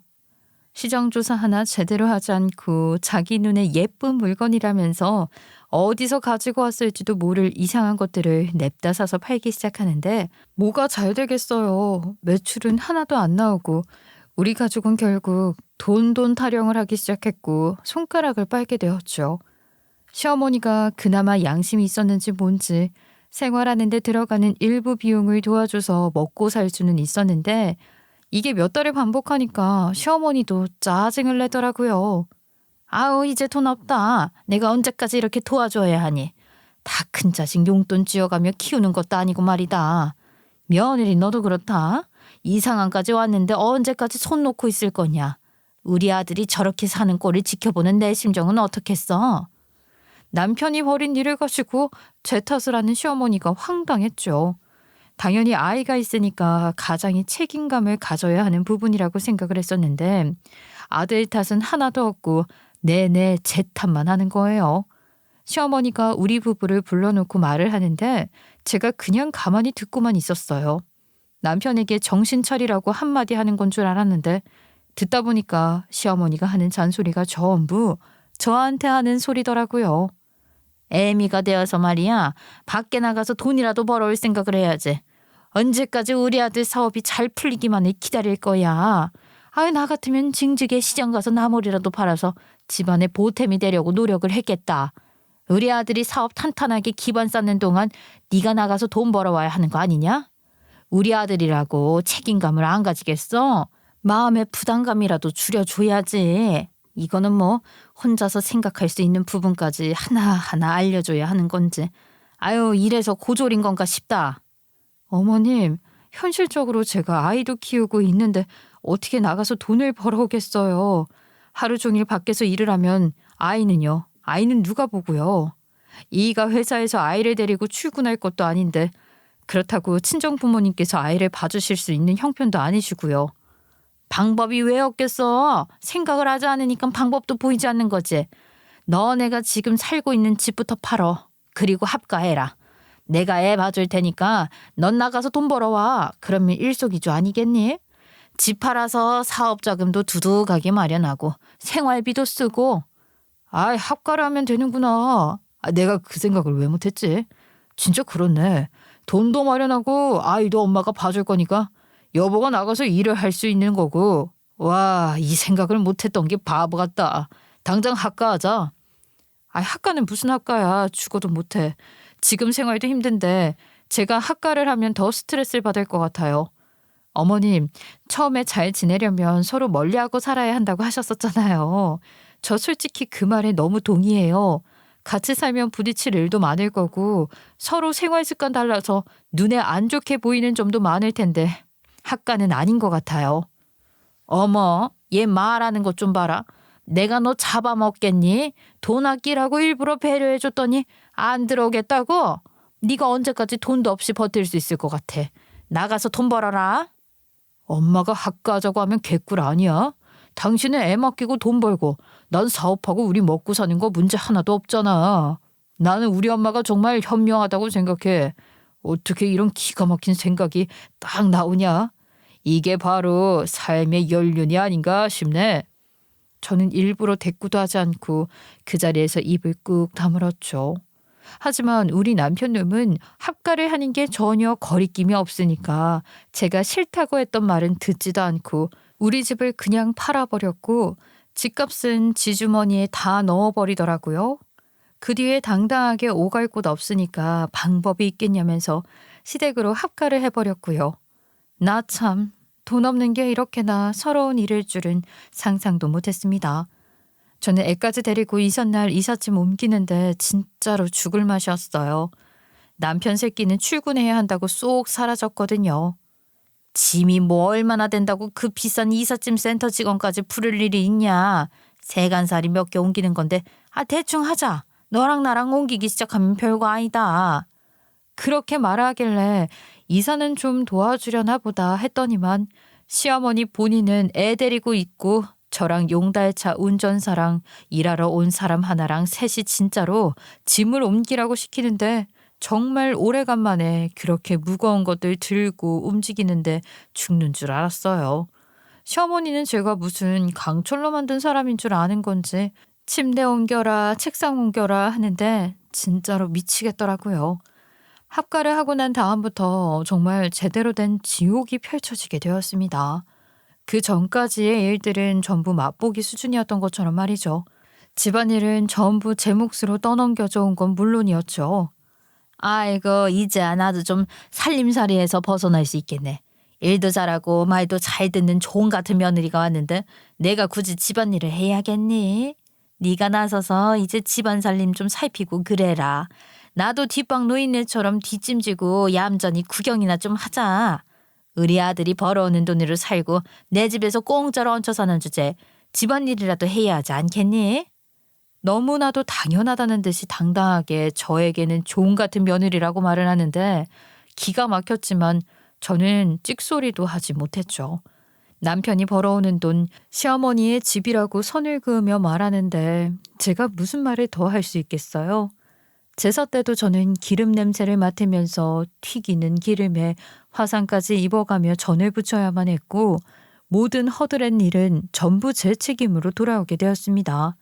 시장조사 하나 제대로 하지 않고 자기 눈에 예쁜 물건이라면서 어디서 가지고 왔을지도 모를 이상한 것들을 냅다 사서 팔기 시작하는데 뭐가 잘 되겠어요. 매출은 하나도 안 나오고 우리 가족은 결국 돈 타령을 하기 시작했고 손가락을 빨게 되었죠. 시어머니가 그나마 양심이 있었는지 뭔지 생활하는 데 들어가는 일부 비용을 도와줘서 먹고 살 수는 있었는데 이게 몇 달을 반복하니까 시어머니도 짜증을 내더라고요. 아우 이제 돈 없다. 내가 언제까지 이렇게 도와줘야 하니. 다 큰 자식 용돈 쥐어가며 키우는 것도 아니고 말이다. 며느리 너도 그렇다. 이 상황까지 왔는데 언제까지 손 놓고 있을 거냐. 우리 아들이 저렇게 사는 꼴을 지켜보는 내 심정은 어떻겠어. 남편이 벌인 일을 가지고 제 탓을 하는 시어머니가 황당했죠. 당연히 아이가 있으니까 가장이 책임감을 가져야 하는 부분이라고 생각을 했었는데 아들 탓은 하나도 없고 내내 제 탓만 하는 거예요. 시어머니가 우리 부부를 불러놓고 말을 하는데 제가 그냥 가만히 듣고만 있었어요. 남편에게 정신 차리라고 한마디 하는 건 줄 알았는데 듣다 보니까 시어머니가 하는 잔소리가 전부 저한테 하는 소리더라고요. 애미가 되어서 말이야. 밖에 나가서 돈이라도 벌어올 생각을 해야지. 언제까지 우리 아들 사업이 잘 풀리기만을 기다릴 거야. 아유 나 같으면 징직에 시장 가서 나물이라도 팔아서 집안에 보탬이 되려고 노력을 했겠다. 우리 아들이 사업 탄탄하게 기반 쌓는 동안 네가 나가서 돈 벌어와야 하는 거 아니냐? 우리 아들이라고 책임감을 안 가지겠어? 마음의 부담감이라도 줄여줘야지. 이거는 뭐 혼자서 생각할 수 있는 부분까지 하나하나 알려줘야 하는 건지. 아유 이래서 고졸인 건가 싶다. 어머님, 현실적으로 제가 아이도 키우고 있는데 어떻게 나가서 돈을 벌어오겠어요. 하루 종일 밖에서 일을 하면 아이는요? 아이는 누가 보고요? 이가 회사에서 아이를 데리고 출근할 것도 아닌데 그렇다고 친정 부모님께서 아이를 봐주실 수 있는 형편도 아니시고요. 방법이 왜 없겠어? 생각을 하지 않으니까 방법도 보이지 않는 거지. 너네가 지금 살고 있는 집부터 팔어. 그리고 합가해라. 내가 애 봐줄 테니까 넌 나가서 돈 벌어와. 그러면 일석이조 아니겠니? 집 팔아서 사업자금도 두둑하게 마련하고 생활비도 쓰고. 아이 합가를 하면 되는구나. 내가 그 생각을 왜 못했지? 진짜 그렇네. 돈도 마련하고 아이도 엄마가 봐줄 거니까 여보가 나가서 일을 할 수 있는 거고. 와, 이 생각을 못했던 게 바보 같다. 당장 학가하자. 학가는 무슨 학가야. 죽어도 못해. 지금 생활도 힘든데 제가 학가를 하면 더 스트레스를 받을 것 같아요. 어머님, 처음에 잘 지내려면 서로 멀리하고 살아야 한다고 하셨었잖아요. 저 솔직히 그 말에 너무 동의해요. 같이 살면 부딪힐 일도 많을 거고 서로 생활 습관 달라서 눈에 안 좋게 보이는 점도 많을 텐데 학가는 아닌 것 같아요. 어머, 얘 말하는 것 좀 봐라. 내가 너 잡아먹겠니? 돈 아끼라고 일부러 배려해줬더니 안 들어오겠다고? 네가 언제까지 돈도 없이 버틸 수 있을 것 같아. 나가서 돈 벌어라. 엄마가 학가하자고 하면 개꿀 아니야? 당신은 애 맡기고 돈 벌고 난 사업하고 우리 먹고 사는 거 문제 하나도 없잖아. 나는 우리 엄마가 정말 현명하다고 생각해. 어떻게 이런 기가 막힌 생각이 딱 나오냐? 이게 바로 삶의 연륜이 아닌가 싶네. 저는 일부러 대꾸도 하지 않고 그 자리에서 입을 꾹 다물었죠. 하지만 우리 남편놈은 합가를 하는 게 전혀 거리낌이 없으니까 제가 싫다고 했던 말은 듣지도 않고 우리 집을 그냥 팔아버렸고 집값은 지주머니에 다 넣어버리더라고요. 그 뒤에 당당하게 오갈 곳 없으니까 방법이 있겠냐면서 시댁으로 합가를 해버렸고요. 나 참, 돈 없는 게 이렇게나 서러운 일일 줄은 상상도 못했습니다. 저는 애까지 데리고 이삿날 이삿짐 옮기는데 진짜로 죽을 맛이었어요. 남편 새끼는 출근해야 한다고 쏙 사라졌거든요. 짐이 뭐 얼마나 된다고 그 비싼 이삿짐 센터 직원까지 부를 일이 있냐. 세간살이 몇 개 옮기는 건데 대충 하자. 너랑 나랑 옮기기 시작하면 별거 아니다. 그렇게 말하길래 이사는 좀 도와주려나 보다 했더니만 시어머니 본인은 애 데리고 있고 저랑 용달차 운전사랑 일하러 온 사람 하나랑 셋이 진짜로 짐을 옮기라고 시키는데 정말 오래간만에 그렇게 무거운 것들 들고 움직이는데 죽는 줄 알았어요. 시어머니는 제가 무슨 강철로 만든 사람인 줄 아는 건지 침대 옮겨라, 책상 옮겨라 하는데 진짜로 미치겠더라고요. 합가를 하고 난 다음부터 정말 제대로 된 지옥이 펼쳐지게 되었습니다. 그 전까지의 일들은 전부 맛보기 수준이었던 것처럼 말이죠. 집안일은 전부 제 몫으로 떠넘겨져 온 건 물론이었죠. 아이고 이제 나도 좀 살림살이에서 벗어날 수 있겠네. 일도 잘하고 말도 잘 듣는 종 같은 며느리가 왔는데 내가 굳이 집안일을 해야겠니? 네가 나서서 이제 집안 살림 좀 살피고 그래라. 나도 뒷방 노인네처럼 뒷짐지고 얌전히 구경이나 좀 하자. 우리 아들이 벌어오는 돈으로 살고 내 집에서 공짜로 얹혀 사는 주제 집안일이라도 해야 하지 않겠니? 너무나도 당연하다는 듯이 당당하게 저에게는 종 같은 며느리라고 말을 하는데 기가 막혔지만 저는 찍소리도 하지 못했죠. 남편이 벌어오는 돈 시어머니의 집이라고 선을 그으며 말하는데 제가 무슨 말을 더 할 수 있겠어요? 제사 때도 저는 기름 냄새를 맡으면서 튀기는 기름에 화상까지 입어가며 전을 부쳐야만 했고 모든 허드렛 일은 전부 제 책임으로 돌아오게 되었습니다.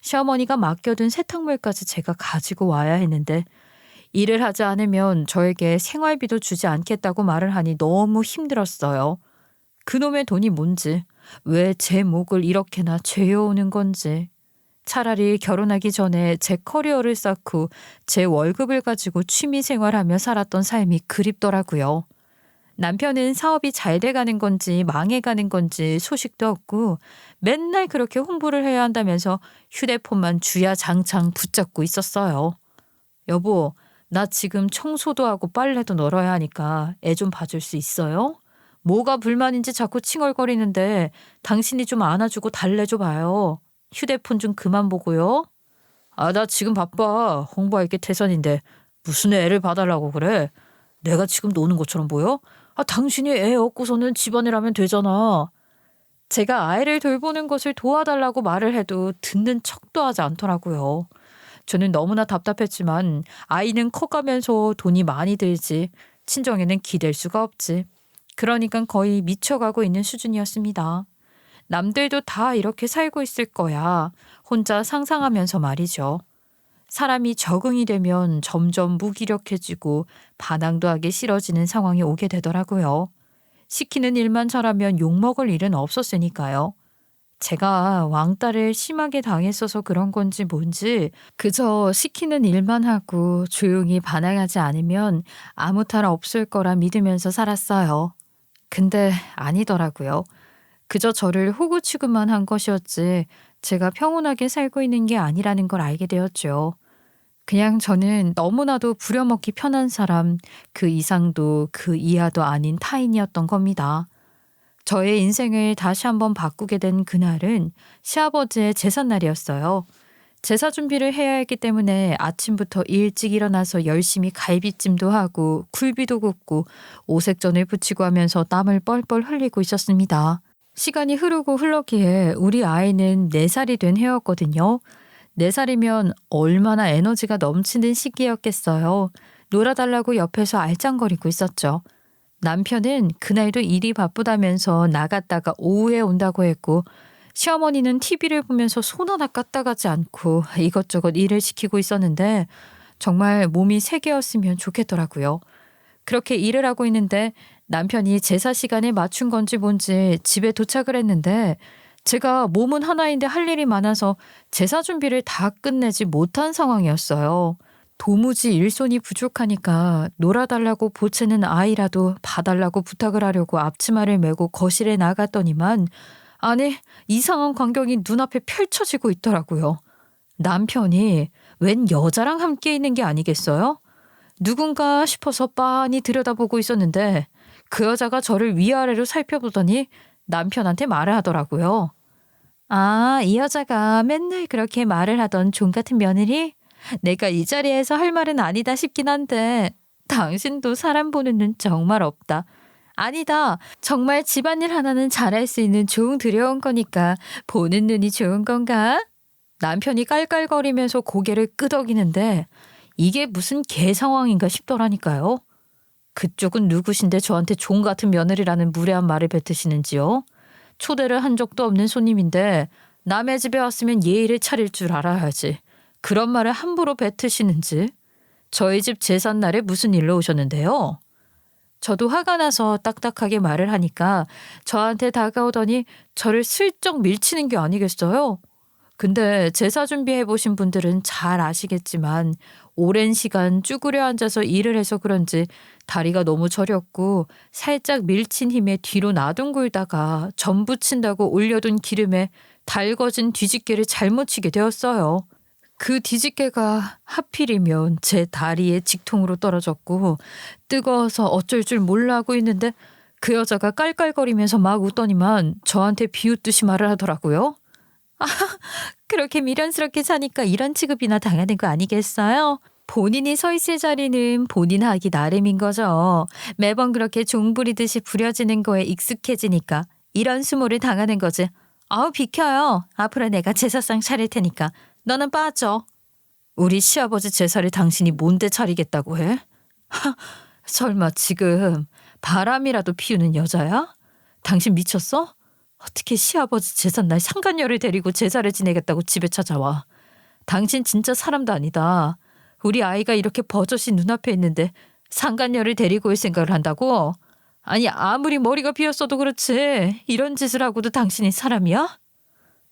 시어머니가 맡겨둔 세탁물까지 제가 가지고 와야 했는데 일을 하지 않으면 저에게 생활비도 주지 않겠다고 말을 하니 너무 힘들었어요. 그놈의 돈이 뭔지, 왜 제 목을 이렇게나 죄어오는 건지. 차라리 결혼하기 전에 제 커리어를 쌓고 제 월급을 가지고 취미생활하며 살았던 삶이 그립더라고요. 남편은 사업이 잘 돼가는 건지 망해가는 건지 소식도 없고 맨날 그렇게 홍보를 해야 한다면서 휴대폰만 주야장창 붙잡고 있었어요. 여보, 나 지금 청소도 하고 빨래도 널어야 하니까 애 좀 봐줄 수 있어요? 뭐가 불만인지 자꾸 칭얼거리는데 당신이 좀 안아주고 달래줘 봐요. 휴대폰 좀 그만 보고요. 나 지금 바빠. 홍보할 게 태산인데 무슨 애를 봐달라고 그래? 내가 지금 노는 것처럼 보여? 당신이 애 얻고서는 집안일 하면 되잖아. 제가 아이를 돌보는 것을 도와달라고 말을 해도 듣는 척도 하지 않더라고요. 저는 너무나 답답했지만 아이는 커가면서 돈이 많이 들지 친정에는 기댈 수가 없지. 그러니까 거의 미쳐가고 있는 수준이었습니다. 남들도 다 이렇게 살고 있을 거야. 혼자 상상하면서 말이죠. 사람이 적응이 되면 점점 무기력해지고 반항도 하기 싫어지는 상황이 오게 되더라고요. 시키는 일만 잘하면 욕먹을 일은 없었으니까요. 제가 왕따를 심하게 당했어서 그런 건지 뭔지 그저 시키는 일만 하고 조용히 반항하지 않으면 아무 탈 없을 거라 믿으면서 살았어요. 근데 아니더라고요. 그저 저를 호구 취급만 한 것이었지 제가 평온하게 살고 있는 게 아니라는 걸 알게 되었죠. 그냥 저는 너무나도 부려먹기 편한 사람, 그 이상도 그 이하도 아닌 타인이었던 겁니다. 저의 인생을 다시 한번 바꾸게 된 그날은 시아버지의 제삿날이었어요. 제사 준비를 해야 했기 때문에 아침부터 일찍 일어나서 열심히 갈비찜도 하고 굴비도 굽고 오색전을 부치고 하면서 땀을 뻘뻘 흘리고 있었습니다. 시간이 흐르고 흘렀기에 우리 아이는 4살이 된 해였거든요. 4살이면 얼마나 에너지가 넘치는 시기였겠어요. 놀아달라고 옆에서 알짱거리고 있었죠. 남편은 그날도 일이 바쁘다면서 나갔다가 오후에 온다고 했고 시어머니는 TV를 보면서 손 하나 까딱하지 않고 이것저것 일을 시키고 있었는데 정말 몸이 세 개였으면 좋겠더라고요. 그렇게 일을 하고 있는데 남편이 제사 시간에 맞춘 건지 뭔지 집에 도착을 했는데 제가 몸은 하나인데 할 일이 많아서 제사 준비를 다 끝내지 못한 상황이었어요. 도무지 일손이 부족하니까 놀아달라고 보채는 아이라도 봐달라고 부탁을 하려고 앞치마를 메고 거실에 나갔더니만 아니 이상한 광경이 눈앞에 펼쳐지고 있더라고요. 남편이 웬 여자랑 함께 있는 게 아니겠어요? 누군가 싶어서 빤히 들여다보고 있었는데 그 여자가 저를 위아래로 살펴보더니 남편한테 말을 하더라고요. 아, 이 여자가 맨날 그렇게 말을 하던 종 같은 며느리? 내가 이 자리에서 할 말은 아니다 싶긴 한데 당신도 사람 보는 눈 정말 없다. 아니다. 정말 집안일 하나는 잘할 수 있는 종 들여온 거니까 보는 눈이 좋은 건가? 남편이 깔깔거리면서 고개를 끄덕이는데 이게 무슨 개 상황인가 싶더라니까요. 그쪽은 누구신데 저한테 종 같은 며느리라는 무례한 말을 뱉으시는지요? 초대를 한 적도 없는 손님인데 남의 집에 왔으면 예의를 차릴 줄 알아야지. 그런 말을 함부로 뱉으시는지. 저희 집 제삿날에 무슨 일로 오셨는데요? 저도 화가 나서 딱딱하게 말을 하니까 저한테 다가오더니 저를 슬쩍 밀치는 게 아니겠어요? 근데 제사 준비해 보신 분들은 잘 아시겠지만 오랜 시간 쭈그려 앉아서 일을 해서 그런지 다리가 너무 저렸고 살짝 밀친 힘에 뒤로 나둥글다가 전 부친다고 올려둔 기름에 달궈진 뒤집개를 잘못 치게 되었어요. 그 뒤집개가 하필이면 제 다리에 직통으로 떨어졌고 뜨거워서 어쩔 줄 몰라 하고 있는데 그 여자가 깔깔거리면서 막 웃더니만 저한테 비웃듯이 말을 하더라고요. 그렇게 미련스럽게 사니까 이런 취급이나 당하는 거 아니겠어요? 본인이 서 있을 자리는 본인 하기 나름인 거죠. 매번 그렇게 종 부리듯이 부려지는 거에 익숙해지니까 이런 수모를 당하는 거지. 아우 비켜요. 앞으로 내가 제사상 차릴 테니까 너는 빠져. 우리 시아버지 제사를 당신이 뭔데 차리겠다고 해? 설마 지금 바람이라도 피우는 여자야? 당신 미쳤어? 어떻게 시아버지 제삿날 상간녀를 데리고 제사를 지내겠다고 집에 찾아와. 당신 진짜 사람도 아니다. 우리 아이가 이렇게 버젓이 눈앞에 있는데 상간녀를 데리고 올 생각을 한다고? 아니 아무리 머리가 비었어도 그렇지 이런 짓을 하고도 당신이 사람이야?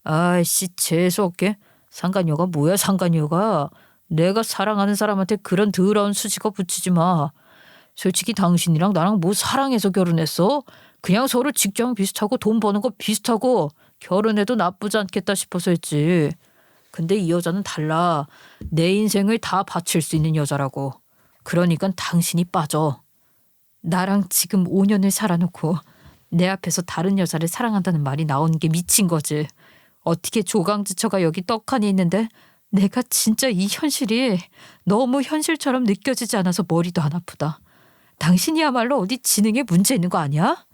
아이씨 재수없게. 상간녀가 뭐야 상간녀가. 내가 사랑하는 사람한테 그런 더러운 수식어 붙이지 마. 솔직히 당신이랑 나랑 뭐 사랑해서 결혼했어? 그냥 서로 직장 비슷하고 돈 버는 거 비슷하고 결혼해도 나쁘지 않겠다 싶어서 했지. 근데 이 여자는 달라. 내 인생을 다 바칠 수 있는 여자라고. 그러니까 당신이 빠져. 나랑 지금 5년을 살아놓고 내 앞에서 다른 여자를 사랑한다는 말이 나오는 게 미친 거지. 어떻게 조강지처가 여기 떡하니 있는데 내가 진짜 이 현실이 너무 현실처럼 느껴지지 않아서 머리도 안 아프다. 당신이야말로 어디 지능에 문제 있는 거 아니야?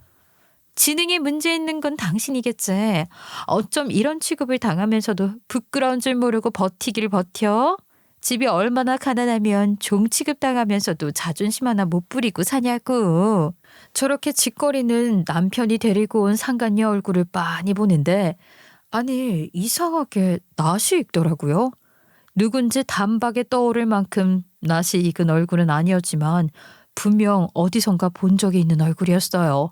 지능에 문제 있는 건 당신이겠지. 어쩜 이런 취급을 당하면서도 부끄러운 줄 모르고 버티길 버텨? 집이 얼마나 가난하면 종 취급당하면서도 자존심 하나 못 부리고 사냐고. 저렇게 짓거리는 남편이 데리고 온 상간녀 얼굴을 빤히 보는데 아니 이상하게 낯이 익더라고요. 누군지 단박에 떠오를 만큼 낯이 익은 얼굴은 아니었지만 분명 어디선가 본 적이 있는 얼굴이었어요.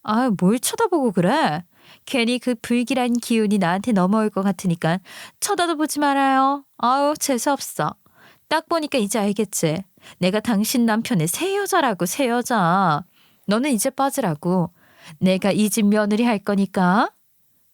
아, 뭘 쳐다보고 그래? 괜히 그 불길한 기운이 나한테 넘어올 것 같으니까 쳐다도 보지 말아요. 아우, 재수없어. 딱 보니까 이제 알겠지. 내가 당신 남편의 새 여자라고, 새 여자. 너는 이제 빠지라고. 내가 이 집 며느리 할 거니까.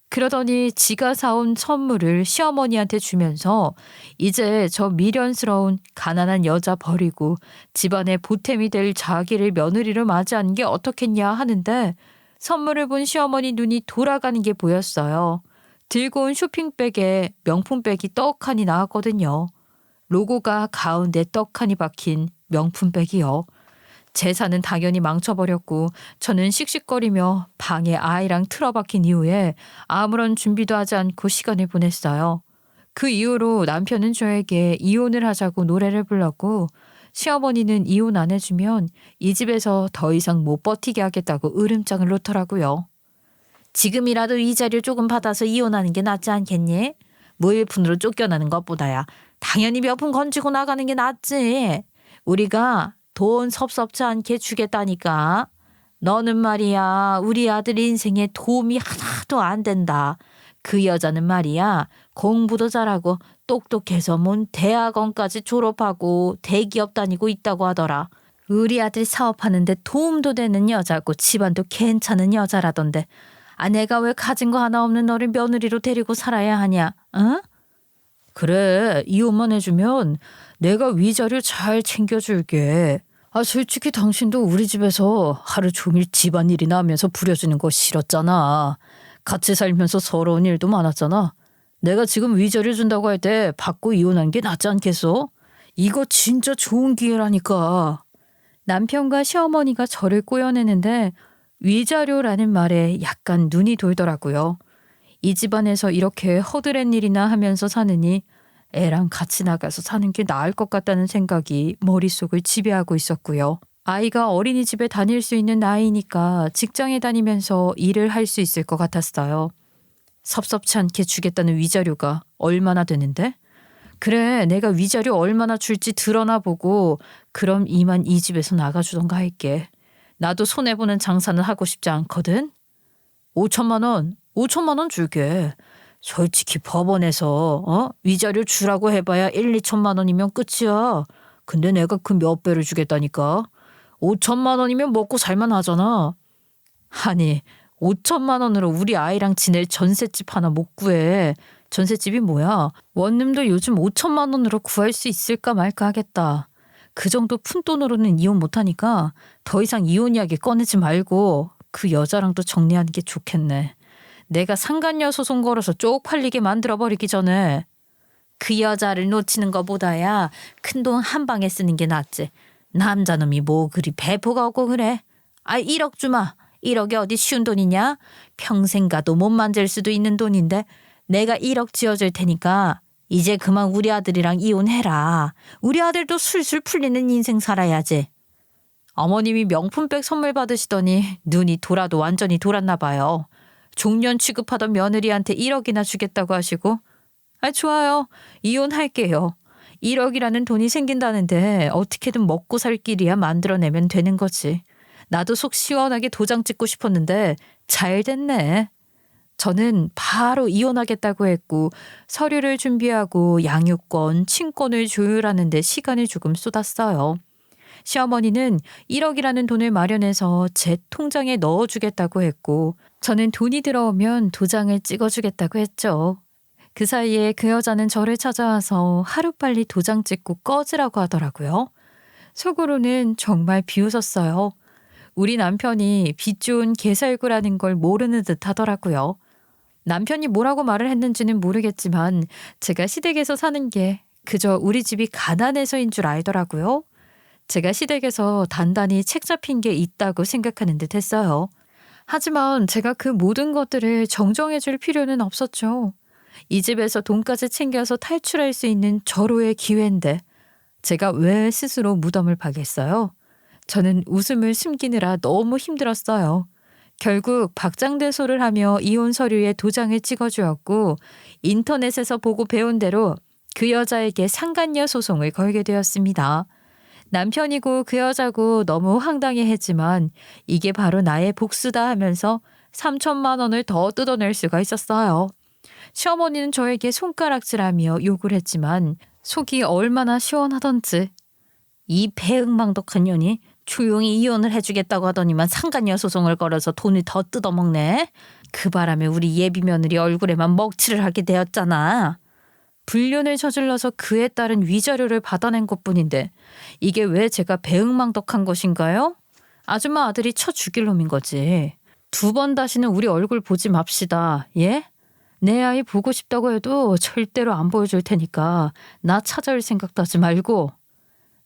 그러더니 지가 사온 선물을 시어머니한테 주면서 이제 저 미련스러운 가난한 여자 버리고 집안의 보탬이 될 자기를 며느리로 맞이하는 게 어떻겠냐 하는데 선물을 본 시어머니 눈이 돌아가는 게 보였어요. 들고 온 쇼핑백에 명품백이 떡하니 나왔거든요. 로고가 가운데 떡하니 박힌 명품백이요. 제사는 당연히 망쳐버렸고 저는 씩씩거리며 방에 아이랑 틀어박힌 이후에 아무런 준비도 하지 않고 시간을 보냈어요. 그 이후로 남편은 저에게 이혼을 하자고 노래를 불렀고 시어머니는 이혼 안 해주면 이 집에서 더 이상 못 버티게 하겠다고 으름장을 놓더라고요. 지금이라도 이 자리를 조금 받아서 이혼하는 게 낫지 않겠니? 무일푼으로 쫓겨나는 것보다야 당연히 몇 푼 건지고 나가는 게 낫지. 우리가 돈 섭섭지 않게 주겠다니까. 너는 말이야 우리 아들 인생에 도움이 하나도 안 된다. 그 여자는 말이야 공부도 잘하고 똑똑해서 뭔 대학원까지 졸업하고 대기업 다니고 있다고 하더라. 우리 아들 사업하는데 도움도 되는 여자고 집안도 괜찮은 여자라던데. 아, 내가 왜 가진 거 하나 없는 너를 며느리로 데리고 살아야 하냐? 응? 그래, 이혼만 해주면 내가 위자료 잘 챙겨줄게. 아, 솔직히 당신도 우리 집에서 하루 종일 집안일이나 하면서 부려지는 거 싫었잖아. 같이 살면서 서러운 일도 많았잖아. 내가 지금 위자료 준다고 할 때 받고 이혼한 게 낫지 않겠어? 이거 진짜 좋은 기회라니까. 남편과 시어머니가 저를 꼬여내는데 위자료라는 말에 약간 눈이 돌더라고요. 이 집안에서 이렇게 허드렛 일이나 하면서 사느니 애랑 같이 나가서 사는 게 나을 것 같다는 생각이 머릿속을 지배하고 있었고요. 아이가 어린이집에 다닐 수 있는 나이니까 직장에 다니면서 일을 할 수 있을 것 같았어요. 섭섭치 않게 주겠다는 위자료가 얼마나 되는데? 그래, 내가 위자료 얼마나 줄지 드러나 보고 그럼 이만 이 집에서 나가주던가 할게. 나도 손해보는 장사는 하고 싶지 않거든. 5천만 원, 5천만 원 줄게. 솔직히 법원에서 위자료 주라고 해봐야 1, 2천만 원이면 끝이야. 근데 내가 그 몇 배를 주겠다니까. 5천만 원이면 먹고 살만 하잖아. 아니, 5천만 원으로 우리 아이랑 지낼 전셋집 하나 못 구해. 전셋집이 뭐야? 원룸도 요즘 5천만 원으로 구할 수 있을까 말까 하겠다. 그 정도 푼돈으로는 이혼 못하니까 더 이상 이혼 이야기 꺼내지 말고 그 여자랑도 정리하는 게 좋겠네. 내가 상간녀 소송 걸어서 쪽팔리게 만들어버리기 전에. 그 여자를 놓치는 것보다야 큰돈 한 방에 쓰는 게 낫지. 남자놈이 뭐 그리 배포가 없고 그래. 아, 1억 주마. 1억이 어디 쉬운 돈이냐? 평생 가도 못 만질 수도 있는 돈인데 내가 1억 지어줄 테니까 이제 그만 우리 아들이랑 이혼해라. 우리 아들도 술술 풀리는 인생 살아야지. 어머님이 명품백 선물 받으시더니 눈이 돌아도 완전히 돌았나 봐요. 종년 취급하던 며느리한테 1억이나 주겠다고 하시고. 아, 좋아요. 이혼할게요. 1억이라는 돈이 생긴다는데 어떻게든 먹고 살 길이야 만들어내면 되는 거지. 나도 속 시원하게 도장 찍고 싶었는데 잘 됐네. 저는 바로 이혼하겠다고 했고 서류를 준비하고 양육권, 친권을 조율하는 데 시간을 조금 쏟았어요. 시어머니는 1억이라는 돈을 마련해서 제 통장에 넣어주겠다고 했고 저는 돈이 들어오면 도장을 찍어주겠다고 했죠. 그 사이에 그 여자는 저를 찾아와서 하루빨리 도장 찍고 꺼지라고 하더라고요. 속으로는 정말 비웃었어요. 우리 남편이 빚 좋은 개살구라는 걸 모르는 듯 하더라고요. 남편이 뭐라고 말을 했는지는 모르겠지만 제가 시댁에서 사는 게 그저 우리 집이 가난해서인 줄 알더라고요. 제가 시댁에서 단단히 책 잡힌 게 있다고 생각하는 듯 했어요. 하지만 제가 그 모든 것들을 정정해 줄 필요는 없었죠. 이 집에서 돈까지 챙겨서 탈출할 수 있는 절호의 기회인데 제가 왜 스스로 무덤을 파겠어요? 저는 웃음을 숨기느라 너무 힘들었어요. 결국 박장대소를 하며 이혼 서류에 도장을 찍어주었고 인터넷에서 보고 배운 대로 그 여자에게 상간녀 소송을 걸게 되었습니다. 남편이고 그 여자고 너무 황당해했지만 이게 바로 나의 복수다 하면서 3천만 원을 더 뜯어낼 수가 있었어요. 시어머니는 저에게 손가락질하며 욕을 했지만 속이 얼마나 시원하던지. 이 배은망덕한 년이 조용히 이혼을 해주겠다고 하더니만 상간녀 소송을 걸어서 돈을 더 뜯어먹네. 그 바람에 우리 예비 며느리 얼굴에만 먹칠을 하게 되었잖아. 불륜을 저질러서 그에 따른 위자료를 받아낸 것뿐인데 이게 왜 제가 배은망덕한 것인가요? 아줌마 아들이 쳐 죽일 놈인 거지. 2번 다시는 우리 얼굴 보지 맙시다. 예? 내 아이 보고 싶다고 해도 절대로 안 보여줄 테니까 나 찾아올 생각도 하지 말고.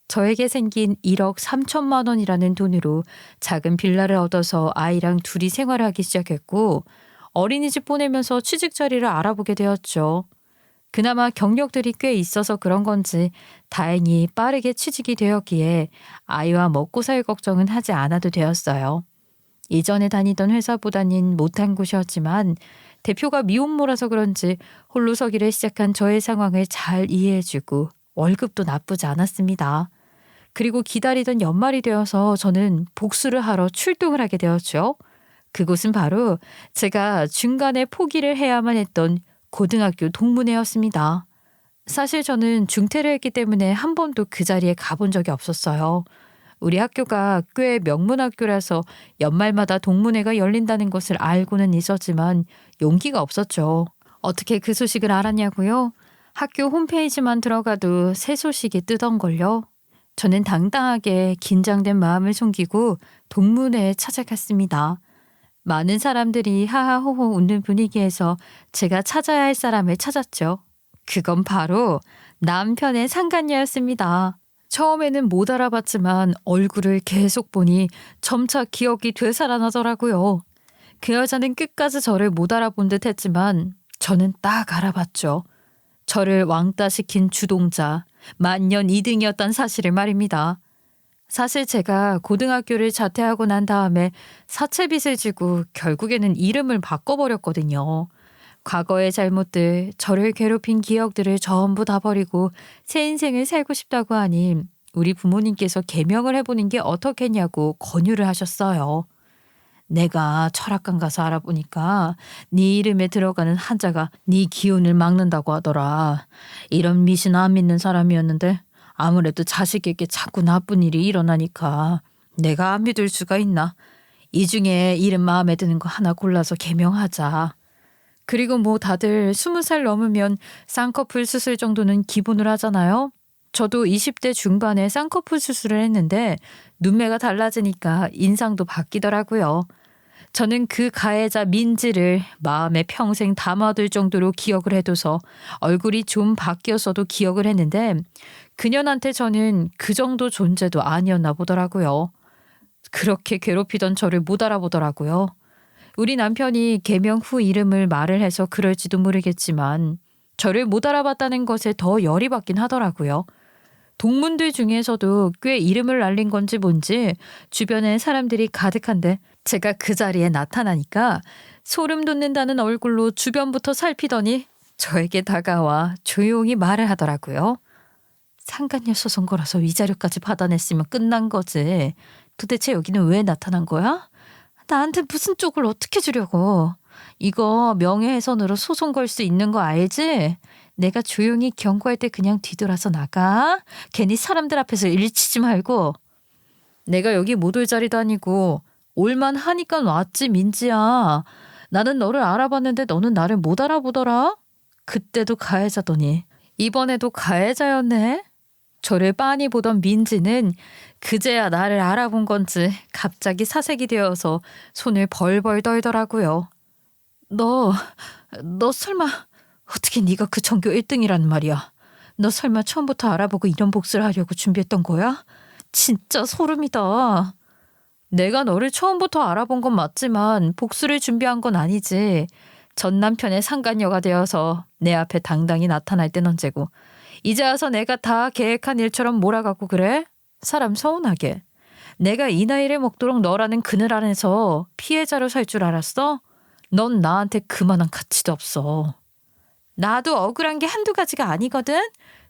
저에게 생긴 1억 3천만 원이라는 돈으로 작은 빌라를 얻어서 아이랑 둘이 생활하기 시작했고 어린이집 보내면서 취직 자리를 알아보게 되었죠. 그나마 경력들이 꽤 있어서 그런 건지 다행히 빠르게 취직이 되었기에 아이와 먹고 살 걱정은 하지 않아도 되었어요. 이전에 다니던 회사보다는 못한 곳이었지만 대표가 미혼모라서 그런지 홀로 서기를 시작한 저의 상황을 잘 이해해주고 월급도 나쁘지 않았습니다. 그리고 기다리던 연말이 되어서 저는 복수를 하러 출동을 하게 되었죠. 그곳은 바로 제가 중간에 포기를 해야만 했던 고등학교 동문회였습니다. 사실 저는 중퇴를 했기 때문에 한 번도 그 자리에 가본 적이 없었어요. 우리 학교가 꽤 명문 학교라서 연말마다 동문회가 열린다는 것을 알고는 있었지만 용기가 없었죠. 어떻게 그 소식을 알았냐고요? 학교 홈페이지만 들어가도 새 소식이 뜨던걸요. 저는 당당하게 긴장된 마음을 숨기고 동문회에 찾아갔습니다. 많은 사람들이 하하호호 웃는 분위기에서 제가 찾아야 할 사람을 찾았죠. 그건 바로 남편의 상간녀였습니다. 처음에는 못 알아봤지만 얼굴을 계속 보니 점차 기억이 되살아나더라고요. 그 여자는 끝까지 저를 못 알아본 듯 했지만 저는 딱 알아봤죠. 저를 왕따시킨 주동자, 만년 2등이었단 사실을 말입니다. 사실 제가 고등학교를 자퇴하고 난 다음에 사채빚을 지고 결국에는 이름을 바꿔버렸거든요. 과거의 잘못들, 저를 괴롭힌 기억들을 전부 다 버리고 새 인생을 살고 싶다고 하니 우리 부모님께서 개명을 해보는 게 어떻겠냐고 권유를 하셨어요. 내가 철학관 가서 알아보니까 네 이름에 들어가는 한자가 네 기운을 막는다고 하더라. 이런 미신 안 믿는 사람이었는데 아무래도 자식에게 자꾸 나쁜 일이 일어나니까 내가 안 믿을 수가 있나. 이 중에 이름 마음에 드는 거 하나 골라서 개명하자. 그리고 뭐 다들 20살 넘으면 쌍꺼풀 수술 정도는 기본으로 하잖아요. 저도 20대 중반에 쌍꺼풀 수술을 했는데 눈매가 달라지니까 인상도 바뀌더라고요. 저는 그 가해자 민지를 마음에 평생 담아둘 정도로 기억을 해둬서 얼굴이 좀 바뀌었어도 기억을 했는데 그년한테 저는 그 정도 존재도 아니었나 보더라고요. 그렇게 괴롭히던 저를 못 알아보더라고요. 우리 남편이 개명 후 이름을 말을 해서 그럴지도 모르겠지만 저를 못 알아봤다는 것에 더 열이 받긴 하더라고요. 동문들 중에서도 꽤 이름을 날린 건지 뭔지 주변에 사람들이 가득한데 제가 그 자리에 나타나니까 소름 돋는다는 얼굴로 주변부터 살피더니 저에게 다가와 조용히 말을 하더라고요. 상간녀 소송 걸어서 위자료까지 받아냈으면 끝난 거지. 도대체 여기는 왜 나타난 거야? 나한테 무슨 쪽을 어떻게 주려고. 이거 명예훼손으로 소송 걸 수 있는 거 알지? 내가 조용히 경고할 때 그냥 뒤돌아서 나가. 괜히 사람들 앞에서 일치지 말고. 내가 여기 못 올 자리도 아니고 올만 하니까 왔지 민지야. 나는 너를 알아봤는데 너는 나를 못 알아보더라. 그때도 가해자더니 이번에도 가해자였네. 저를 빤히 보던 민지는 그제야 나를 알아본 건지 갑자기 사색이 되어서 손을 벌벌 떨더라고요. 너 설마 어떻게 네가 그 전교 1등이란 말이야. 너 설마 처음부터 알아보고 이런 복수를 하려고 준비했던 거야? 진짜 소름이다. 내가 너를 처음부터 알아본 건 맞지만 복수를 준비한 건 아니지. 전 남편의 상간녀가 되어서 내 앞에 당당히 나타날 땐 언제고. 이제 와서 내가 다 계획한 일처럼 몰아가고 그래? 사람 서운하게. 내가 이 나이를 먹도록 너라는 그늘 안에서 피해자로 살 줄 알았어? 넌 나한테 그만한 가치도 없어. 나도 억울한 게 한두 가지가 아니거든?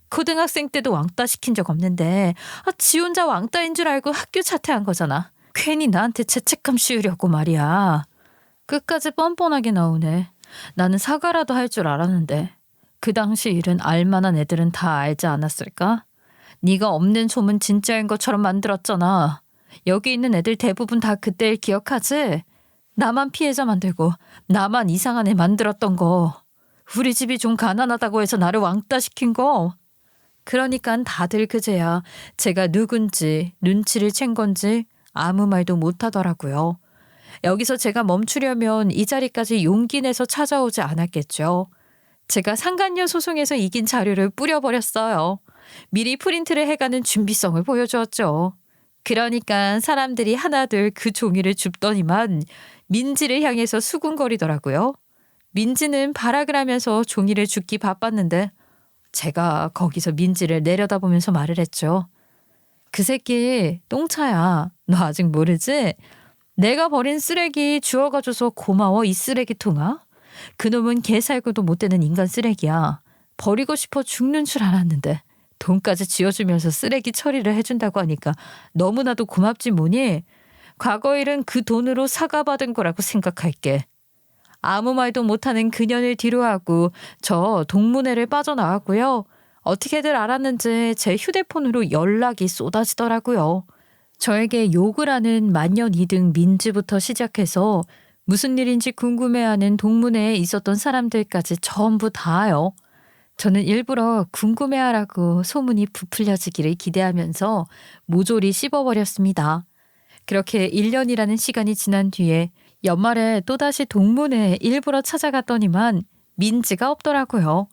고등학생 때도 왕따 시킨 적 없는데 지 혼자 왕따인 줄 알고 학교 자퇴한 거잖아. 괜히 나한테 죄책감 씌우려고 말이야. 끝까지 뻔뻔하게 나오네. 나는 사과라도 할 줄 알았는데 그 당시 일은 알만한 애들은 다 알지 않았을까? 네가 없는 소문 진짜인 것처럼 만들었잖아. 여기 있는 애들 대부분 다 그때 일 기억하지? 나만 피해자 만들고 나만 이상한 애 만들었던 거. 우리 집이 좀 가난하다고 해서 나를 왕따 시킨 거. 그러니까 다들 그제야 제가 누군지 눈치를 챈 건지 아무 말도 못하더라고요. 여기서 제가 멈추려면 이 자리까지 용기 내서 찾아오지 않았겠죠. 제가 상간녀 소송에서 이긴 자료를 뿌려버렸어요. 미리 프린트를 해가는 준비성을 보여주었죠. 그러니까 사람들이 하나둘 그 종이를 줍더니만 민지를 향해서 수군거리더라고요. 민지는 발악을 하면서 종이를 줍기 바빴는데 제가 거기서 민지를 내려다보면서 말을 했죠. 그 새끼 똥차야. 너 아직 모르지? 내가 버린 쓰레기 주워가줘서 고마워 이 쓰레기통아. 그놈은 개살구도 못 되는 인간 쓰레기야. 버리고 싶어 죽는 줄 알았는데 돈까지 쥐어주면서 쓰레기 처리를 해준다고 하니까 너무나도 고맙지 뭐니? 과거 일은 그 돈으로 사과받은 거라고 생각할게. 아무 말도 못하는 그년을 뒤로하고 저 동문회를 빠져나왔고요. 어떻게들 알았는지 제 휴대폰으로 연락이 쏟아지더라고요. 저에게 욕을 하는 만년 2등 민지부터 시작해서 무슨 일인지 궁금해하는 동문회에 있었던 사람들까지 전부 다요. 저는 일부러 궁금해하라고 소문이 부풀려지기를 기대하면서 모조리 씹어버렸습니다. 그렇게 1년이라는 시간이 지난 뒤에 연말에 또다시 동문회에 일부러 찾아갔더니만 민지가 없더라고요.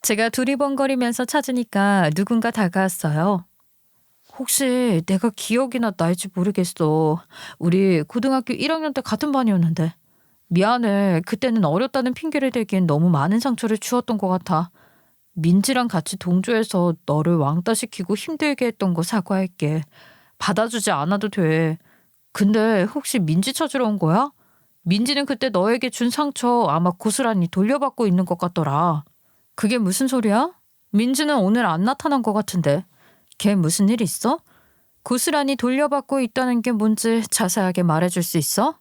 제가 두리번거리면서 찾으니까 누군가 다가왔어요. 혹시 내가 기억이나 날지 모르겠어. 우리 고등학교 1학년 때 같은 반이었는데. 미안해. 그때는 어렸다는 핑계를 대기엔 너무 많은 상처를 주었던 것 같아. 민지랑 같이 동조해서 너를 왕따시키고 힘들게 했던 거 사과할게. 받아주지 않아도 돼. 근데 혹시 민지 찾으러 온 거야? 민지는 그때 너에게 준 상처 아마 고스란히 돌려받고 있는 것 같더라. 그게 무슨 소리야? 민지는 오늘 안 나타난 것 같은데. 걔 무슨 일 있어? 고스란히 돌려받고 있다는 게 뭔지 자세하게 말해줄 수 있어?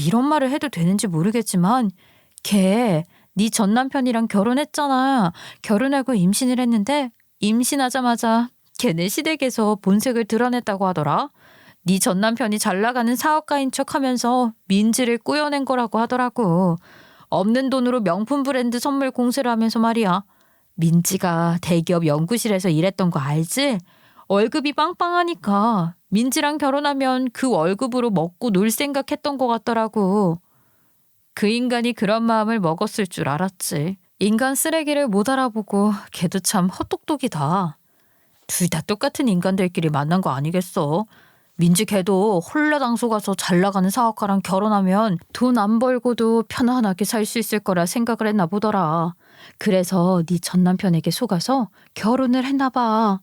이런 말을 해도 되는지 모르겠지만 걔 네 전 남편이랑 결혼했잖아. 결혼하고 임신을 했는데 임신하자마자 걔네 시댁에서 본색을 드러냈다고 하더라. 네 전 남편이 잘 나가는 사업가인 척하면서 민지를 꾸며낸 거라고 하더라고. 없는 돈으로 명품 브랜드 선물 공세를 하면서 말이야. 민지가 대기업 연구실에서 일했던 거 알지? 월급이 빵빵하니까 민지랑 결혼하면 그 월급으로 먹고 놀 생각했던 것 같더라고. 그 인간이 그런 마음을 먹었을 줄 알았지. 인간 쓰레기를 못 알아보고 걔도 참 헛똑똑이다. 둘 다 똑같은 인간들끼리 만난 거 아니겠어? 민지 걔도 홀라당소 가서 잘 나가는 사업가랑 결혼하면 돈 안 벌고도 편안하게 살 수 있을 거라 생각을 했나 보더라. 그래서 네 전 남편에게 속아서 결혼을 했나 봐.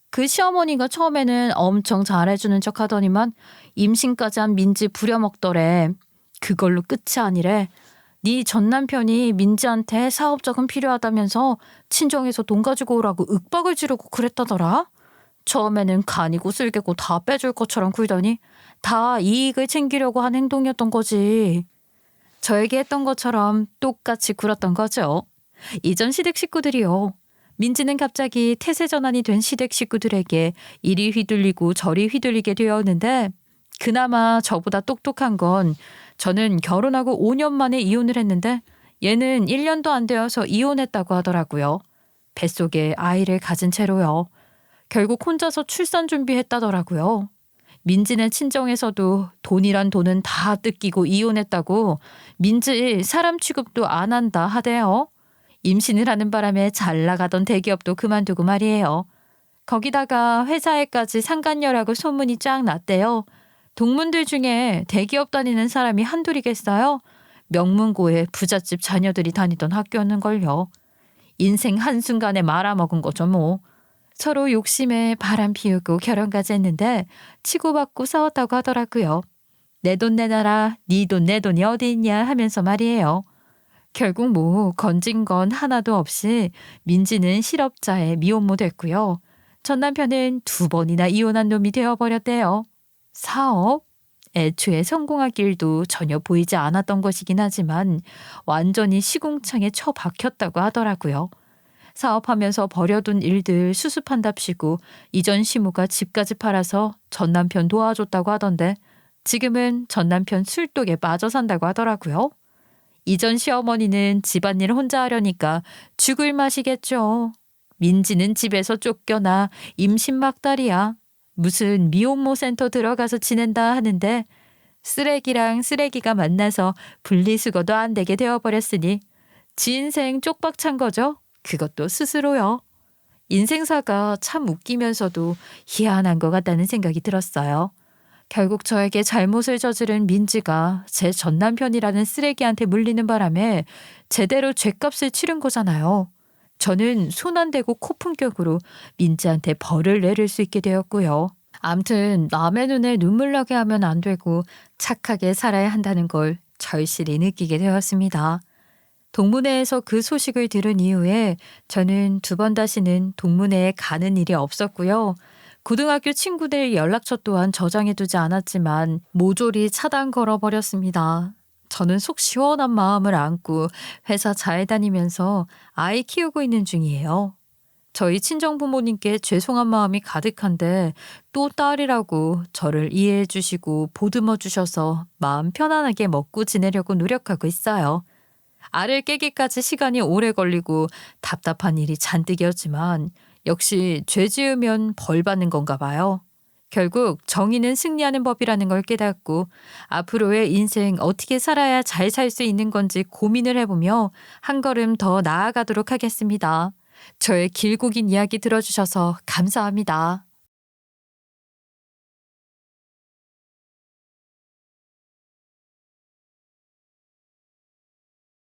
그 시어머니가 처음에는 엄청 잘해주는 척 하더니만 임신까지 한 민지 부려먹더래. 그걸로 끝이 아니래. 네 전 남편이 민지한테 사업 자금 필요하다면서 친정에서 돈 가지고 오라고 윽박을 지르고 그랬다더라. 처음에는 간이고 쓸개고 다 빼줄 것처럼 굴더니 다 이익을 챙기려고 한 행동이었던 거지. 저에게 했던 것처럼 똑같이 굴었던 거죠. 이전 시댁 식구들이요. 민지는 갑자기 태세 전환이 된 시댁 식구들에게 이리 휘둘리고 저리 휘둘리게 되었는데 그나마 저보다 똑똑한 건 저는 결혼하고 5년 만에 이혼을 했는데 얘는 1년도 안 되어서 이혼했다고 하더라고요. 뱃속에 아이를 가진 채로요. 결국 혼자서 출산 준비했다더라고요. 민지네 친정에서도 돈이란 돈은 다 뜯기고 이혼했다고 민지 사람 취급도 안 한다 하대요. 임신을 하는 바람에 잘 나가던 대기업도 그만두고 말이에요. 거기다가 회사에까지 상간녀라고 소문이 쫙 났대요. 동문들 중에 대기업 다니는 사람이 한둘이겠어요? 명문고에 부잣집 자녀들이 다니던 학교였는걸요. 인생 한순간에 말아먹은 거죠 뭐. 서로 욕심에 바람 피우고 결혼까지 했는데 치고받고 싸웠다고 하더라고요. 내 돈 내놔라, 네 돈 내 돈이 어디 있냐 하면서 말이에요. 결국 뭐 건진 건 하나도 없이 민지는 실업자에 미혼모 됐고요. 전 남편은 2번이나 이혼한 놈이 되어버렸대요. 사업? 애초에 성공할 길도 전혀 보이지 않았던 것이긴 하지만 완전히 시궁창에 처박혔다고 하더라고요. 사업하면서 버려둔 일들 수습한답시고 이전 시무가 집까지 팔아서 전 남편 도와줬다고 하던데 지금은 전 남편 술독에 빠져 산다고 하더라고요. 이전 시어머니는 집안일 혼자 하려니까 죽을 맛이겠죠. 민지는 집에서 쫓겨나 임신 막달이야. 무슨 미혼모 센터 들어가서 지낸다 하는데 쓰레기랑 쓰레기가 만나서 분리수거도 안 되게 되어버렸으니 지 인생 쪽박찬 거죠. 그것도 스스로요. 인생사가 참 웃기면서도 희한한 것 같다는 생각이 들었어요. 결국 저에게 잘못을 저지른 민지가 제 전 남편이라는 쓰레기한테 물리는 바람에 제대로 죗값을 치른 거잖아요. 저는 손 안 대고 코품격으로 민지한테 벌을 내릴 수 있게 되었고요. 암튼 남의 눈에 눈물 나게 하면 안 되고 착하게 살아야 한다는 걸 절실히 느끼게 되었습니다. 동문회에서 그 소식을 들은 이후에 저는 2번 다시는 동문회에 가는 일이 없었고요. 고등학교 친구들 연락처 또한 저장해두지 않았지만 모조리 차단 걸어버렸습니다. 저는 속 시원한 마음을 안고 회사 잘 다니면서 아이 키우고 있는 중이에요. 저희 친정 부모님께 죄송한 마음이 가득한데 또 딸이라고 저를 이해해 주시고 보듬어 주셔서 마음 편안하게 먹고 지내려고 노력하고 있어요. 알을 깨기까지 시간이 오래 걸리고 답답한 일이 잔뜩이었지만 역시 죄 지으면 벌 받는 건가 봐요. 결국 정의는 승리하는 법이라는 걸 깨닫고 앞으로의 인생 어떻게 살아야 잘 살 수 있는 건지 고민을 해보며 한 걸음 더 나아가도록 하겠습니다. 저의 길고 긴 이야기 들어주셔서 감사합니다.